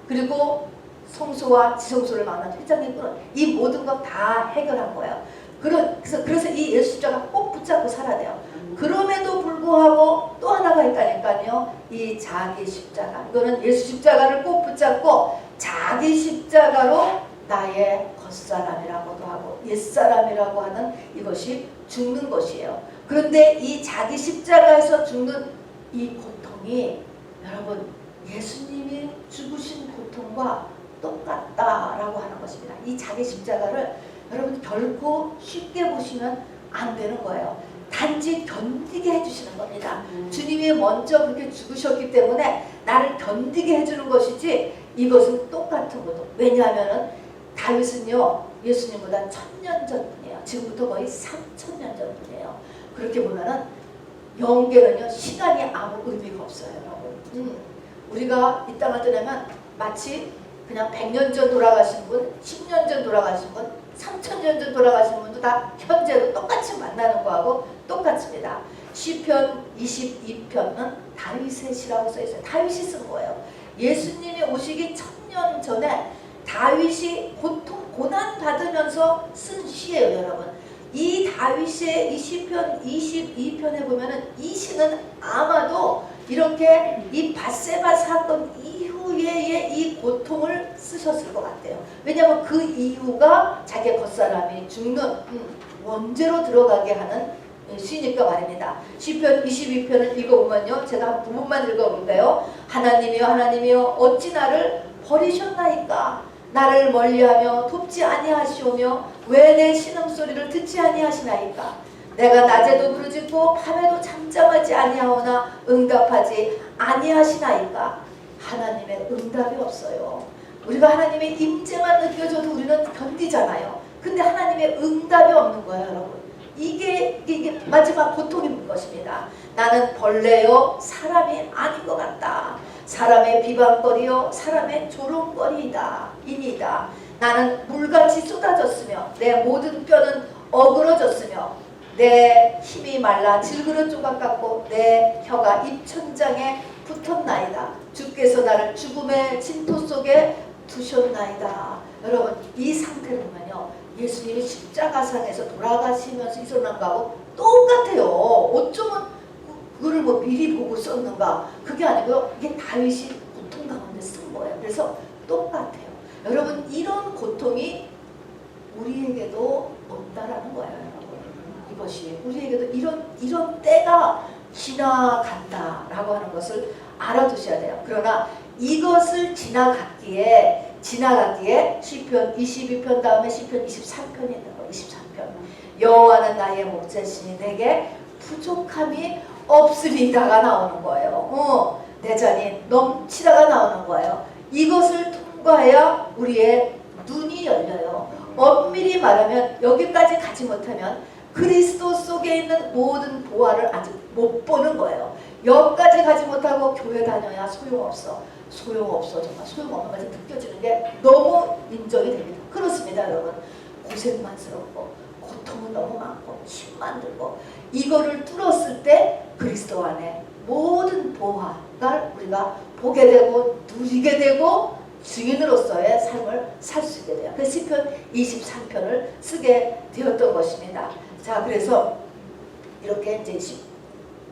그리고 성소와 지성소를 막는 휘장이 끊어 이 모든 것 다 해결한 거예요. 그래서 이 예수 십자가 꼭 붙잡고 살아야 돼요. 그럼에도 불구하고 또 하나가 있다니까요. 이 자기 십자가. 이거는 예수 십자가를 꼭 붙잡고 자기 십자가로 나의 겉사람이라고도 하고 옛사람이라고 하는 이것이 죽는 것이에요. 그런데 이 자기 십자가에서 죽는 이 고통이 여러분 예수님이 죽으신 고통과 똑같다라고 하는 것입니다. 이 자기 십자가를 여러분 결코 쉽게 보시면 안 되는 거예요. 단지 견디게 해주시는 겁니다. 주님이 먼저 그렇게 죽으셨기 때문에 나를 견디게 해주는 것이지 이것은 똑같은 거죠. 왜냐하면 다윗은요 예수님보다 1000년 전분이에요. 지금부터 거의 3000년 전분이에요. 그렇게 보면은 영계는요 시간이 아무 의미가 없어요, 여러분. 우리가 이 땅을 떠나면 마치 그냥 100년 전 돌아가신 분, 10년 전 돌아가신 분, 3000년 전 돌아가신 분도 다 현재로 똑같이 만나는 거하고 똑같습니다. 시편 22편은 다윗의 시라고 써있어요. 다윗이 쓴 거예요. 예수님이 오시기 1000년 전에 다윗이 고난 받으면서 쓴 시예요, 여러분. 이 다윗의 이 시편 22편에 보면은 이 시는 아마도 이렇게 이 밧세바 사건 이후에 이 고통을 쓰셨을 것 같아요. 왜냐하면 그 이유가 자기의 겉사람이 죽는 원죄로 들어가게 하는 시니까 말입니다. 시편 22편을 읽어보면요. 제가 한 부분만 읽어볼까요? 하나님이여 하나님이여 어찌 나를 버리셨나이까? 나를 멀리하며 돕지 아니하시오며 왜 내 신음소리를 듣지 아니하시나이까? 내가 낮에도 부르짖고 밤에도 잠잠하지 아니하오나 응답하지 아니하시나이까? 하나님의 응답이 없어요. 우리가 하나님의 임재만 느껴져도 우리는 견디잖아요. 근데 하나님의 응답이 없는 거예요, 여러분. 이게 마지막 고통인 것입니다. 나는 벌레요 사람이 아닌 것 같다. 사람의 비방거리요 사람의 조롱거리이다. 이니다. 나는 물같이 쏟아졌으며 내 모든 뼈는 어그러졌으며 내 힘이 말라 질그릇 조각 같고 내 혀가 입천장에 붙었나이다. 주께서 나를 죽음의 진토 속에 두셨나이다. 여러분 이 상태를 보면요 예수님이 십자가상에서 돌아가시면서 일어난 거하고 똑같아요. 어쩌면 그거를 뭐 미리 보고 썼는가? 그게 아니고요. 이게 다윗이 고통 가운데 쓴 거예요. 그래서 똑같아요. 여러분 이런 고통이 우리에게도 없다라는 거예요, 여러분. 이것이 이런 때가 지나간다라고 하는 것을 알아두셔야 돼요. 그러나 이것을 지나갔기에 시편 22편 다음에 시편 23편이 있는 거예요. 23편. 여호와는 나의 목자시니 내게 부족함이 없으리다가 나오는 거예요. 내 잔이 넘치다가 나오는 거예요. 이것을 통과해야 우리의 눈이 열려요. 엄밀히 말하면 여기까지 가지 못하면 그리스도 속에 있는 모든 보화를 아직 못 보는 거예요. 여기까지 가지 못하고 교회 다녀야 소용없어. 정말 소용없는 것이 느껴지는 게 너무 인정이 됩니다. 그렇습니다, 여러분. 고생만스럽고 고통은 너무 많고 힘만 들고 이거를 뚫었을 때 그리스도 안에 모든 보화를 우리가 보게 되고 누리게 되고 증인으로서의 삶을 살 수 있게 돼요. 그래서 시편 23편을 쓰게 되었던 것입니다. 자, 그래서 이렇게 이제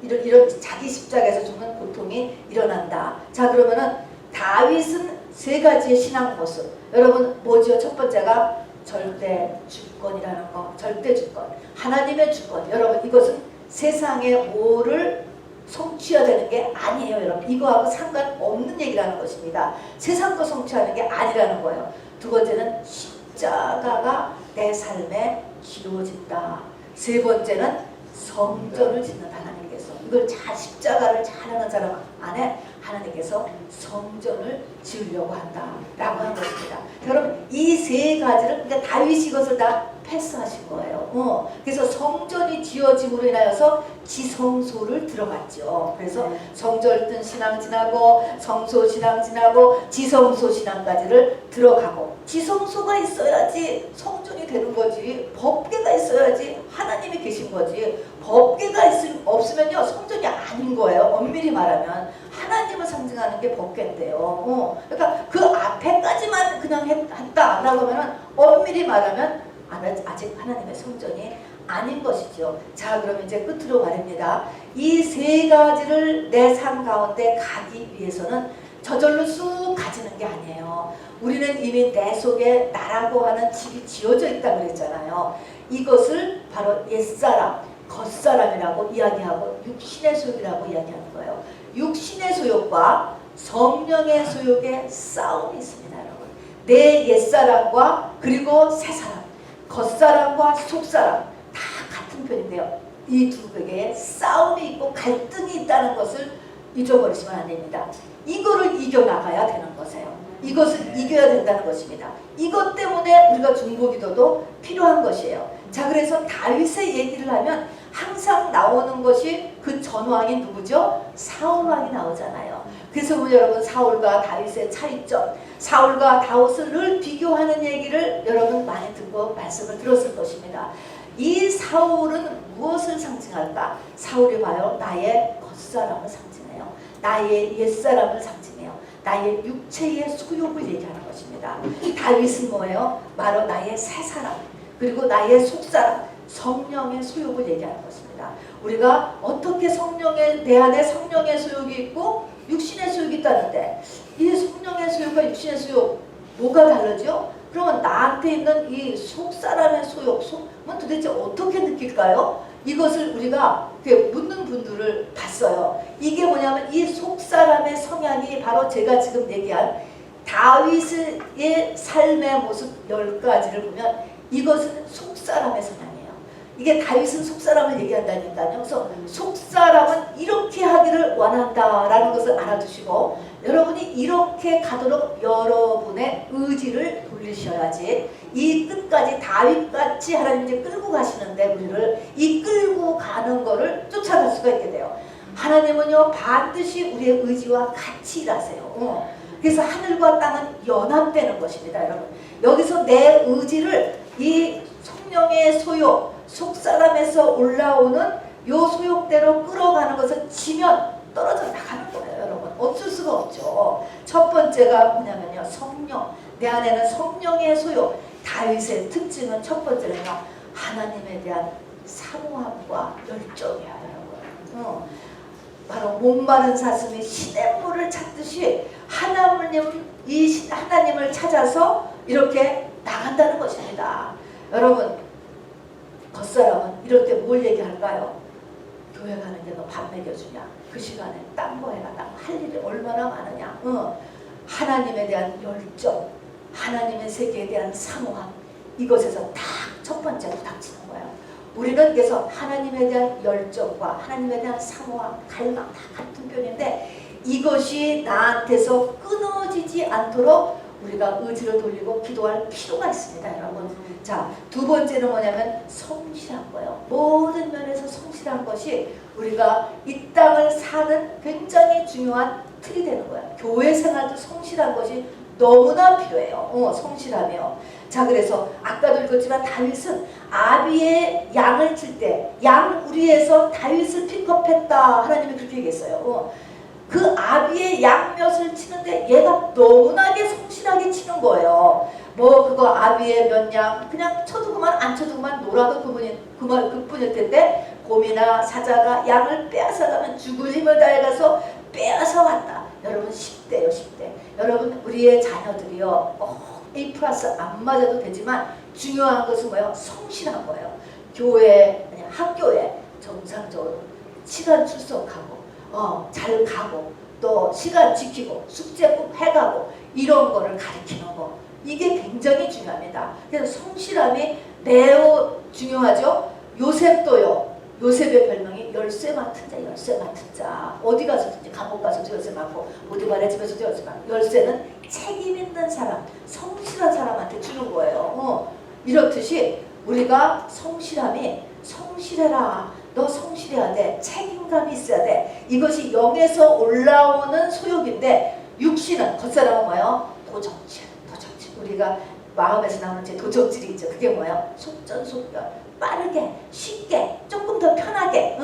이런 자기 십자가에서 죽는 고통이 일어난다. 자, 그러면은 다윗은 세 가지의 신앙 모습. 여러분 뭐죠? 첫 번째가 절대 주권이라는 거. 절대 주권. 하나님의 주권. 여러분 이것은 세상의 뭐를 성취해야 되는 게 아니에요, 여러분. 이거하고 상관없는 얘기라는 것입니다. 세상 거 성취하는 게 아니라는 거예요. 두 번째는 십자가가 내 삶에 기록진다. 세 번째는 성전을 짓는다. 하나님께서 이걸 십자가를 잘하는 사람 안에 하나님께서 성전을 지으려고 한다라고 하는 것입니다. 여러분 이 세 가지를 그러니까 다윗이 이것을 다 패스하신 거예요. 그래서 성전이 지어짐으로 인하여서 지성소를 들어갔죠. 그래서 성전뜬 신앙 지나고 성소 신앙 지나고 지성소 신앙까지를 들어가고 지성소가 있어야지 성전이 되는 거지. 법궤가 있어야지 하나님이 계신 거지. 법궤가 없으면요 성전이 아닌 거예요. 엄밀히 말하면 하나님을 상징하는 게 법궤인데요. 그러니까 그 앞에까지만 그냥 했다라고 하면은 엄밀히 말하면 아직 하나님의 성전이 아닌 것이죠. 자, 그럼 이제 끝으로 말입니다. 이 세 가지를 내 삶 가운데 가기 위해서는 저절로 쑥 가지는 게 아니에요. 우리는 이미 내 속에 나라고 하는 집이 지어져 있다고 그랬잖아요. 이것을 바로 옛사람, 겉사람이라고 이야기하고 육신의 소욕이라고 이야기하는 거예요. 육신의 소욕과 성령의 소욕의 싸움이 있습니다, 여러분. 내 옛사람과 그리고 새사람, 겉사람과 속사람 다 같은 편인데요. 이 두 개의 싸움이 있고 갈등이 있다는 것을 잊어버리시면 안 됩니다. 이거를 이겨나가야 되는 거세요. 이것을 이겨야 된다는 것입니다. 이것 때문에 우리가 중보기도도 필요한 것이에요. 자, 그래서 다윗의 얘기를 하면 항상 나오는 것이 그 전왕이 누구죠? 사울왕이 나오잖아요. 그래서 우리 여러분 사울과 다윗의 차이점, 사울과 다윗을 늘 비교하는 얘기를 여러분 많이 듣고 말씀을 들었을 것입니다. 이 사울은 무엇을 상징할까? 사울이 봐요. 나의 겉사람을 상징해요. 나의 옛사람을 상징해요. 나의 육체의 소욕을 얘기하는 것입니다. 다윗은 뭐예요? 바로 나의 새사람, 그리고 나의 속사람, 성령의 소욕을 얘기하는 것입니다. 우리가 어떻게 내 안에 성령의 소욕이 있고 육신의 소욕이 있다는데 이 성령의 소욕과 육신의 소욕 뭐가 다르죠? 그러면 나한테 있는 이 속사람의 소욕은 도대체 어떻게 느낄까요? 이것을 우리가 묻는 분들을 봤어요. 이게 뭐냐면 이 속사람의 성향이 바로 제가 지금 얘기한 다윗의 삶의 모습 10가지를 보면 이것은 속사람의 성향이에요. 이게 다윗은 속사람을 얘기한다니까요. 그래서 속사람은 이렇게 하기를 원한다라는 것을 알아두시고 여러분이 이렇게 가도록 여러분의 의지를 돌리셔야지 이 끝까지 다윗같이 하나님이 끌고 가시는데 우리를 이 끌고 가는 거를 쫓아갈 수가 있게 돼요. 하나님은요 반드시 우리의 의지와 같이 일하세요. 그래서 하늘과 땅은 연합되는 것입니다, 여러분. 여기서 내 의지를 이 성령의 소욕, 속사람에서 올라오는 요 소욕대로 끌어가는 것을 지면 떨어져 나가는 거예요, 여러분. 어쩔 수가 없죠. 첫 번째가 뭐냐면요, 성령. 내 안에는 성령의 소욕. 다윗의 특징은 첫 번째는요, 하나님에 대한 사모함과 열정이야, 여러분. 바로 목마른 사슴이 시냇물을 찾듯이 하나님을 찾아서 이렇게 나간다는 것입니다. 여러분, 겉사람은 이럴 때 뭘 얘기할까요? 교회 가는데 너 밥 먹여주냐? 그 시간에 딴 거 해라. 할 일이 얼마나 많으냐? 하나님에 대한 열정, 하나님의 세계에 대한 사모함, 이것에서 딱 첫 번째로 닥치는 거예요. 우리는 그래서 하나님에 대한 열정과 하나님에 대한 사모함, 갈망 다 같은 편인데 이것이 나한테서 끊어지지 않도록 우리가 의지를 돌리고 기도할 필요가 있습니다, 여러분. 자, 두 번째는 뭐냐면 성실한 거예요. 모든 면에서 성실한 것이 우리가 이 땅을 사는 굉장히 중요한 틀이 되는 거예요. 교회 생활도 성실한 것이 너무나 필요해요. 성실하며. 자, 그래서 아까도 읽었지만 다윗은 아비의 양을 칠 때 양 우리에서 다윗을 픽업했다. 하나님이 그렇게 얘기했어요. 그 아비의 양몇을 치는데 얘가 너무나게 성실하게 치는 거예요. 뭐 그거 아비의 몇 양 그냥 쳐도 그만 안 쳐도 그만 놀아도 그뿐일 텐데 곰이나 사자가 양을 빼앗아가면 죽을 힘을 다해가서 빼앗아왔다. 여러분 10대요 10대. 여러분 우리의 자녀들이요. A 플러스 안 맞아도 되지만 중요한 것은 뭐예요? 성실한 거예요. 교회, 아니 학교에 정상적으로 시간 출석하고 잘 가고 또 시간 지키고 숙제 꼭 해가고 이런 거를 가르치는 거. 이게 굉장히 중요합니다. 그래서 성실함이 매우 중요하죠. 요셉도요. 요셉의 별명이 열쇠 맡은 자, 열쇠 맡은 자. 어디 가서든지 감옥 가서도 열쇠 맡고 보디발의 집에서도 열쇠 맡고. 열쇠는 책임 있는 사람, 성실한 사람한테 주는 거예요. 이렇듯이 우리가 성실함이 성실해라. 너 성실해야 돼. 책임감이 있어야 돼. 이것이 영에서 올라오는 소욕인데 육신은 겉사람은 뭐예요? 도적질. 우리가 마음에서 나오는 제 도적질이 있죠. 그게 뭐예요? 속전속결. 빠르게, 쉽게, 조금 더 편하게,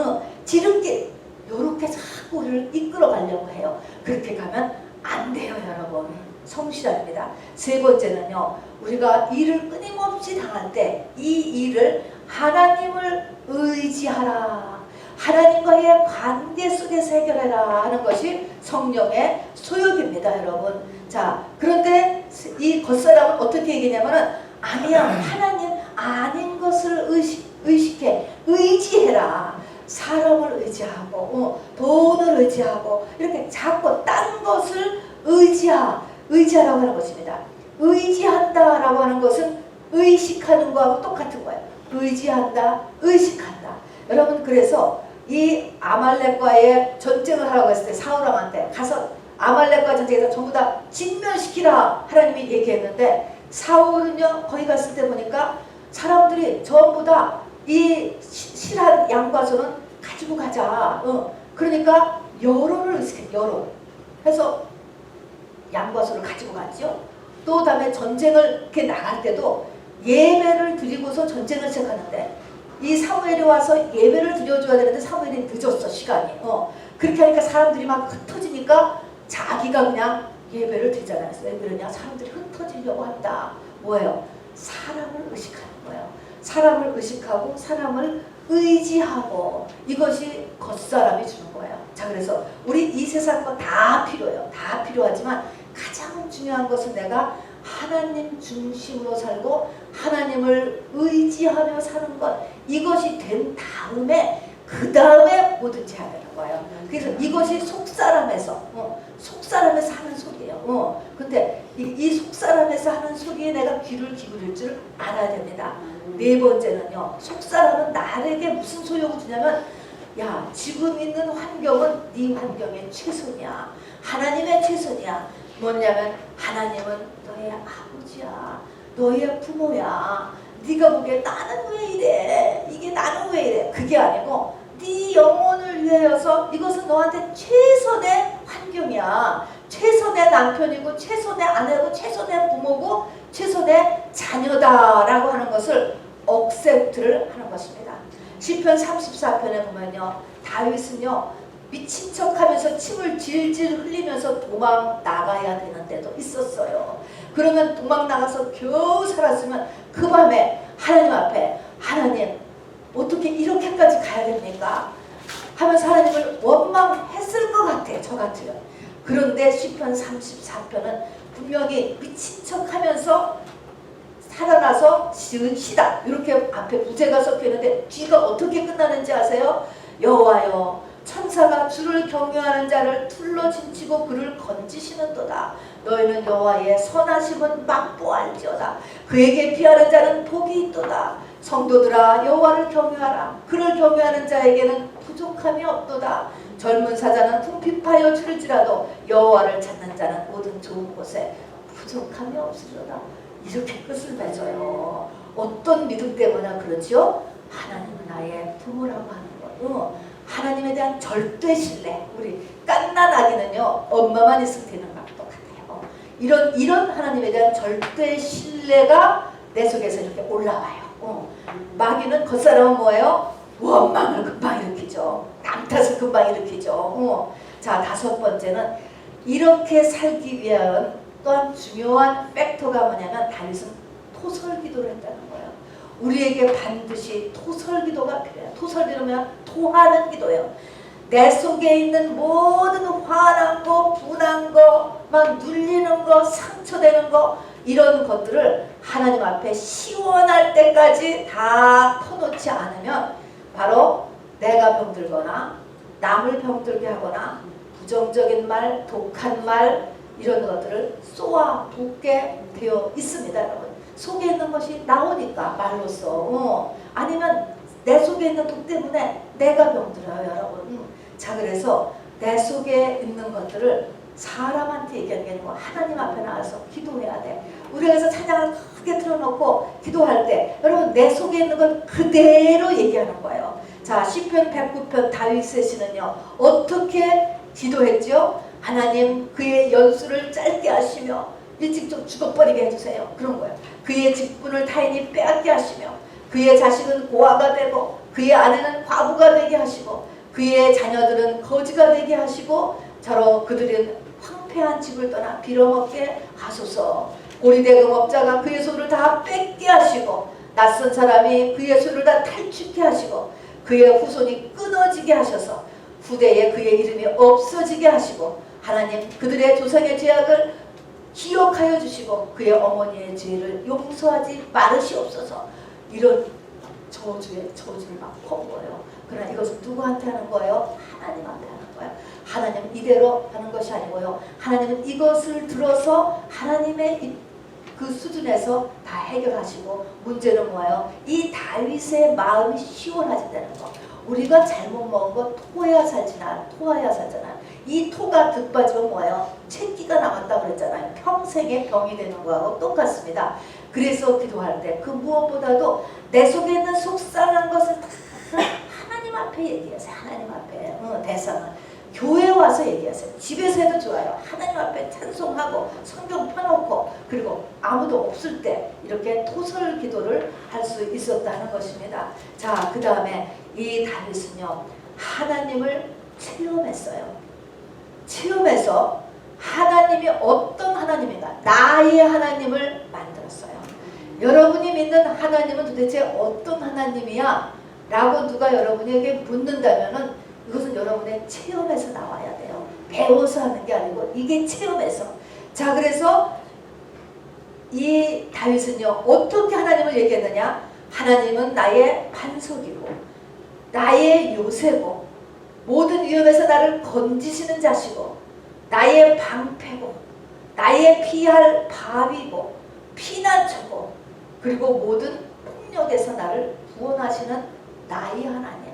지름길. 요렇게 자꾸 우리를 이끌어 가려고 해요. 그렇게 가면 안 돼요, 여러분. 성실합니다. 세 번째는요. 우리가 일을 끊임없이 당할 때 이 일을 하나님을 의지하라. 하나님과의 관계 속에서 해결해라 하는 것이 성령의 소욕입니다, 여러분. 자, 그런데 이 겉사람은 어떻게 얘기냐면은 아니야, 하나님 아닌 것을 의식해, 의지해라. 사람을 의지하고, 돈을 의지하고, 이렇게 자꾸 딴 것을 의지하라고 하는 것입니다. 의지한다라고 하는 것은 의식하는 거하고 똑같은 거예요. 의지한다, 의식한다. 여러분, 그래서 이 아말렉과의 전쟁을 하라고 했을 때 사울왕한테 가서 아말렉과 전쟁에서 전부 다 진멸시키라 하나님이 얘기했는데 사울은요 거기 갔을 때 보니까 사람들이 전부 다 이 실한 양과 소는 가지고 가자. 그러니까 여론을 의식해. 여론. 해서 양과 소를 가지고 갔죠. 또 다음에 전쟁을 이렇게 나갈 때도 예배를 드리고서 전쟁을 시작하는데 이 사무엘이 와서 예배를 드려줘야 되는데 사무엘이 늦었어 시간이. 그렇게 하니까 사람들이 막 흩어지니까 자기가 그냥 예배를 드리잖아요. 왜 그러냐? 사람들이 흩어지려고 한다. 뭐예요? 사람을 의식하는 거예요. 사람을 의식하고 사람을 의지하고 이것이 겉사람이 주는 거예요. 자, 그래서 우리 이 세상 거 다 필요해요. 다 필요하지만 가장 중요한 것은 내가 하나님 중심으로 살고 하나님을 의지하며 사는 것. 이것이 된 다음에 그 다음에 뭐든지 해야 되는 거예요. 그래서 이것이 속사람에서 속사람에서 하는 소리예요. 근데 이 속사람에서 하는 소리에 내가 귀를 기울일 줄 알아야 됩니다. 네 번째는요. 속사람은 나에게 무슨 소용을 주냐면 야, 지금 있는 환경은 네 환경의 최선이야. 하나님의 최선이야. 뭐냐면 하나님은 너의 아버지야. 너의 부모야. 네가 보기에 나는 왜 이래? 이게 나는 왜 이래? 그게 아니고 네 영혼을 위하여서 이것은 너한테 최선의 환경이야. 최선의 남편이고 최선의 아내고 최선의 부모고 최선의 자녀다라고 하는 것을 억셉트를 하는 것입니다. 시편 34편에 보면요. 다윗은요. 미친 척하면서 침을 질질 흘리면서 도망 나가야 되는 데도 있었어요. 그러면 도망 나가서 겨우 살았으면 그 밤에 하나님 앞에 하나님 어떻게 이렇게까지 가야 됩니까? 하면서 하나님을 원망했을 것 같아요. 저 같으면. 그런데 시편 34편은 분명히 미친 척하면서 살아나서 지은 시다. 이렇게 앞에 부제가 섞여 있는데 뒤가 어떻게 끝나는지 아세요? 여호와여 천사가 주를 경외하는 자를 둘러 진치고 그를 건지시는도다. 너희는 여호와의 선하심은 맛보알지어다. 그에게 피하는 자는 복이 있도다. 성도들아 여호와를 경외하라. 그를 경외하는 자에게는 부족함이 없도다. 젊은 사자는 궁핍하여 줄지라도 여호와를 찾는 자는 모든 좋은 곳에 부족함이 없으리로다. 이렇게 끝을 맺어요. 어떤 믿음 때문에 그렇지요? 하나님은 나의 부모라고 하는 거예요. 하나님에 대한 절대 신뢰. 우리 깐난 아기는요 엄마만 있으면 되는 것도 같아요. 이런 하나님에 대한 절대 신뢰가 내 속에서 이렇게 올라와요. 마귀는 겉사람은 뭐예요? 원망을 금방 일으키죠. 남 탓을 금방 일으키죠. 자, 다섯 번째는 이렇게 살기 위한 또한 중요한 팩터가 뭐냐면 다윗은 토설기도를 했다는 거예요. 우리에게 반드시 토설기도가 필요해요. 토설기도면 토하는 기도예요. 내 속에 있는 모든 화난 거, 분한 거, 막 눌리는 거, 상처되는 거 이런 것들을 하나님 앞에 시원할 때까지 다 터놓지 않으면 바로 내가 병들거나 남을 병들게 하거나 부정적인 말, 독한 말 이런 것들을 쏘아 붓게 되어 있습니다. 여러분. 속에 있는 것이 나오니까 말로써 아니면 내 속에 있는 독 때문에 내가 병들어요. 여러분. 자, 그래서 내 속에 있는 것들을 사람한테 얘기하는 게 아니고 하나님 앞에 나와서 기도해야 돼. 우리가 그래서 찬양을 크게 틀어놓고 기도할 때 여러분 내 속에 있는 걸 그대로 얘기하는 거예요. 자, 시편 109편 다윗의 시는요 어떻게 기도했죠? 하나님 그의 연수를 짧게 하시며 일찍 좀 죽어버리게 해주세요. 그런 거예요. 그의 직분을 타인이 빼앗게 하시며 그의 자식은 고아가 되고 그의 아내는 과부가 되게 하시고 그의 자녀들은 거지가 되게 하시고 저로 그들은 황폐한 집을 떠나 빌어먹게 하소서. 고리대금업자가 그의 소를 다 뺏게 하시고 낯선 사람이 그의 소를 다 탈취케 하시고 그의 후손이 끊어지게 하셔서 후대에 그의 이름이 없어지게 하시고 하나님 그들의 조상의 죄악을 기억하여 주시고 그의 어머니의 죄를 용서하지 말으시옵소서. 이런 저주를 막 퍼부어요. 그러나 이것은 누구한테 하는 거예요? 하나님 앞에 하는 거예요. 하나님은 이대로 하는 것이 아니고요. 하나님은 이것을 들어서 하나님의 그 수준에서 다 해결하시고 문제는 뭐예요? 이 다윗의 마음이 시원해진다는 거. 우리가 잘못 먹은 거 토해야 살잖아요. 이 토가 득 빠지면 뭐예요? 채기가 나왔다고 그랬잖아요. 평생의 병이 되는 거하고 똑같습니다. 그래서 기도할 때 그 무엇보다도 내 속에 있는 속상한 것을 다 하나님 앞에 얘기하세요. 하나님 앞에 대상은 교회 와서 얘기하세요. 집에서 해도 좋아요. 하나님 앞에 찬송하고 성경 펴놓고 그리고 아무도 없을 때 이렇게 토설 기도를 할 수 있었다는 것입니다. 자, 그 다음에 이 다윗은요 하나님을 체험했어요. 체험해서 하나님이 어떤 하나님인가 나의 하나님을 만들었어요. 여러분이 믿는 하나님은 도대체 어떤 하나님이야? 라고 누가 여러분에게 묻는다면은 이것은 여러분의 체험에서 나와야 돼요. 배워서 하는 게 아니고 이게 체험에서. 자, 그래서 이 다윗은요 어떻게 하나님을 얘기했느냐? 하나님은 나의 반석이고 나의 요새고 모든 위험에서 나를 건지시는 자시고 나의 방패고 나의 피할 바위고 피난처고 그리고 모든 폭력에서 나를 구원하시는 나의 하나님,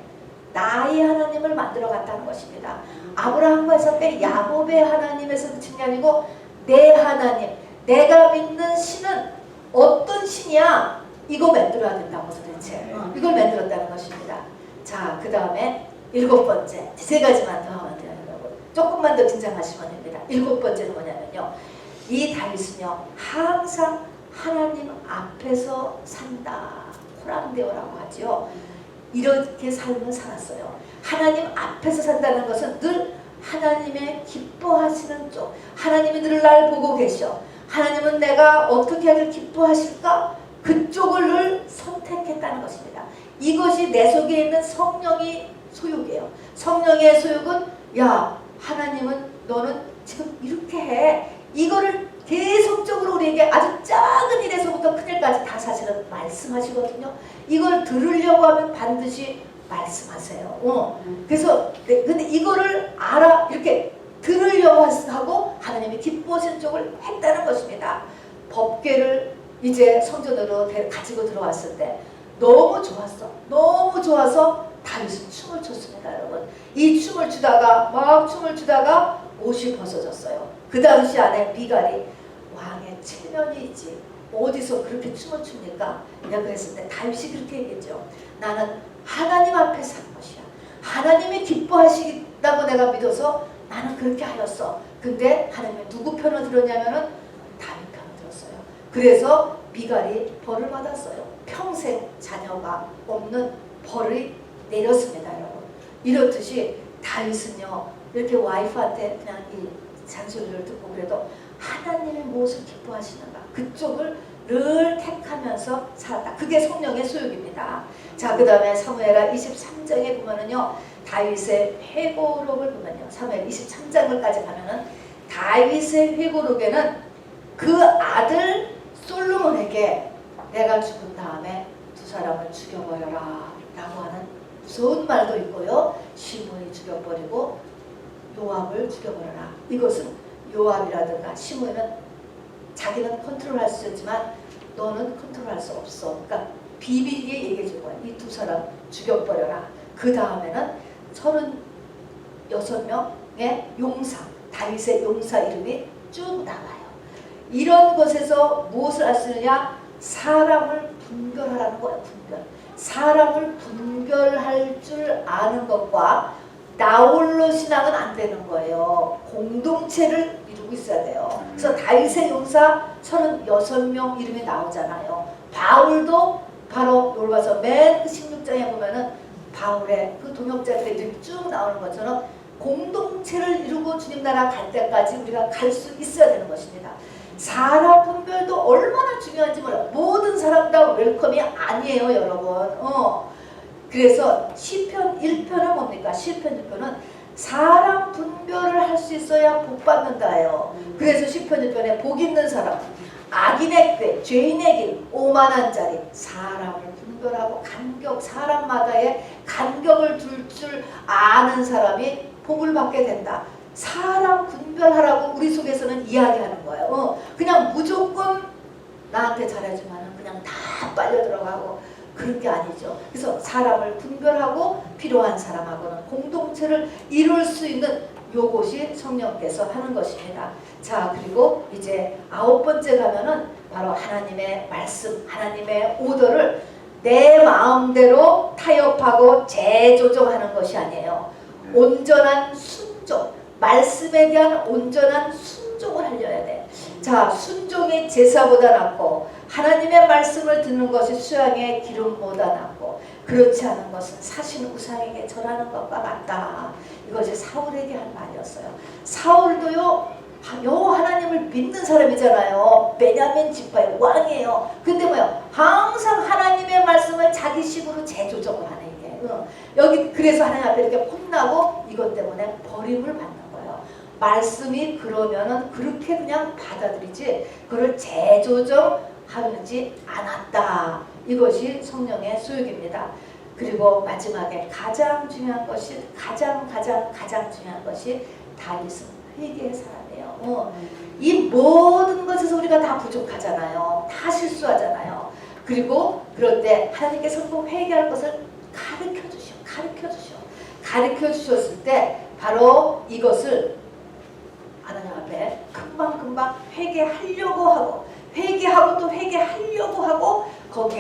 나의 하나님을 만들어 갔다는 것입니다. 아브라함과 이삭의 야곱의 하나님에서 그친 게 아니고 내 하나님, 내가 믿는 신은 어떤 신이야? 이거 만들어야 된다고 도대체 이걸 만들었다는 것입니다. 자, 그 다음에 일곱 번째, 세 가지만 더 하면 돼요, 여러분. 조금만 더 긴장하시면 됩니다. 일곱 번째는 뭐냐면요, 이 다윗은요 항상 하나님 앞에서 산다. 호랑대어라고 하죠. 이렇게 삶을 살았어요. 하나님 앞에서 산다는 것은 늘 하나님의 기뻐하시는 쪽, 하나님이 늘 날 보고 계셔. 하나님은 내가 어떻게 하길 기뻐하실까? 그쪽을 늘 선택했다는 것입니다. 이것이 내 속에 있는 성령이 소욕이에요. 성령의 소욕은 야, 하나님은 너는 지금 이렇게 해. 이거를 계속적으로 우리에게 아주 작은 일에서부터 큰 일까지 다 사실은 말씀하시거든요. 이걸 들으려고 하면 반드시 말씀하세요. 그래서 근데 이거를 알아 이렇게 들으려고 하고 하나님이 기뻐하시는 쪽을 했다는 것입니다. 법궤를 이제 성전으로 가지고 들어왔을 때 너무 좋았어. 너무 좋아서 다윗은 춤을 췄습니다, 여러분. 이 춤을 추다가 막 춤을 추다가 옷이 벗어졌어요. 그 당시 안에 미갈이 왕의 체면이 있지. 어디서 그렇게 춤을 춥니까? 내가 그랬을 때 다윗이 그렇게 얘기했죠. 나는 하나님 앞에 산 것이야. 하나님이 기뻐하시다고 내가 믿어서 나는 그렇게 하였어. 근데 하나님이 누구 편을 들었냐면은 다윗 편을 들었어요. 그래서 미갈이 벌을 받았어요. 평생 자녀가 없는 벌을 내렸습니다, 여러분. 이렇듯이 다윗은요, 이렇게 와이프한테 그냥 이 잔소리를 듣고 그래도 하나님이 무엇을 기뻐하시는가 그쪽을 늘 택하면서 살았다. 그게 성령의 소욕입니다. 자, 그 다음에 사무엘하 23장에 보면은요, 다윗의 회고록을 보면요, 사무엘 23장까지 가면은 다윗의 회고록에는 그 아들 솔로몬에게 내가 죽은 다음에 두 사람을 죽여버려라 라고 하는 무서운 말도 있고요. 시므이 죽여버리고 요압을 죽여버려라. 이것은 요압이라든가 시므이는 자기는 컨트롤할 수 있지만 너는 컨트롤할 수 없어. 그러니까 비비리에 얘기해 줄 거야. 이 두 사람 죽여버려라. 그 다음에는 36명의 용사, 다윗의 용사 이름이 쭉 나와요. 이런 것에서 무엇을 알 수 있느냐? 사람을 분별하라는 거예요. 분별. 사람을 분별할 줄 아는 것과 나홀로 신앙은 안 되는 거예요. 공동체를 이루고 있어야 돼요. 그래서 다윗의 용사 36명 이름이 나오잖아요. 바울도 바로 여기 봐서 맨 16장에 보면은 바울의 그 동역자들의 이름이 쭉 나오는 것처럼 공동체를 이루고 주님 나라 갈 때까지 우리가 갈 수 있어야 되는 것입니다. 사람 분별도 얼마나 중요한지 몰라요. 모든 사람 다 웰컴이 아니에요, 여러분. 그래서 시편 1편은 뭡니까? 시편 1편은 사람 분별을 할 수 있어야 복 받는다예요. 그래서 시편 1편에 복 있는 사람, 악인의 꾀, 죄인의 길, 오만한 자리, 사람을 분별하고 간격, 사람마다의 간격을 둘 줄 아는 사람이 복을 받게 된다. 사람 분별하라고 우리 속에서는 이야기하는 거예요. 그냥 무조건 나한테 잘해주면 그냥 다 빨려 들어가고 그런 게 아니죠. 그래서 사람을 분별하고 필요한 사람하고는 공동체를 이룰 수 있는 요것이 성령께서 하는 것입니다. 자, 그리고 이제 9번째 가면은 바로 하나님의 말씀, 하나님의 오더를 내 마음대로 타협하고 재조정하는 것이 아니에요. 온전한 순종, 말씀에 대한 온전한 순종을 하려야 돼. 자, 순종이 제사보다 낫고 하나님의 말씀을 듣는 것이 수양의 기름보다 낫고 그렇지 않은 것은 사신 우상에게 절하는 것과 같다. 이것이 사울에게 한 말이었어요. 사울도요, 하나님을 믿는 사람이잖아요. 베냐민 지파의 왕이에요. 근데 뭐야? 항상 하나님의 말씀을 자기 식으로 재조정을 하네 이게. 여기 그래서 하나님 앞에 이렇게 혼나고 이것 때문에 버림을 받는 거예요. 말씀이 그러면은 그렇게 그냥 받아들이지 그걸 재조정하지 않았다. 이것이 성령의 소욕입니다. 그리고 마지막에 가장 중요한 것이 가장 중요한 것이 다윗은 회개의 사람이에요. 이 모든 것에서 우리가 다 부족하잖아요. 다 실수하잖아요. 그리고 그럴 때 하나님께서 꼭 회개할 것을 가르쳐 주셨을 때 바로 이것을 하나님 앞에 금방 회개하려고 하고 또 회개하려고 하고 거기에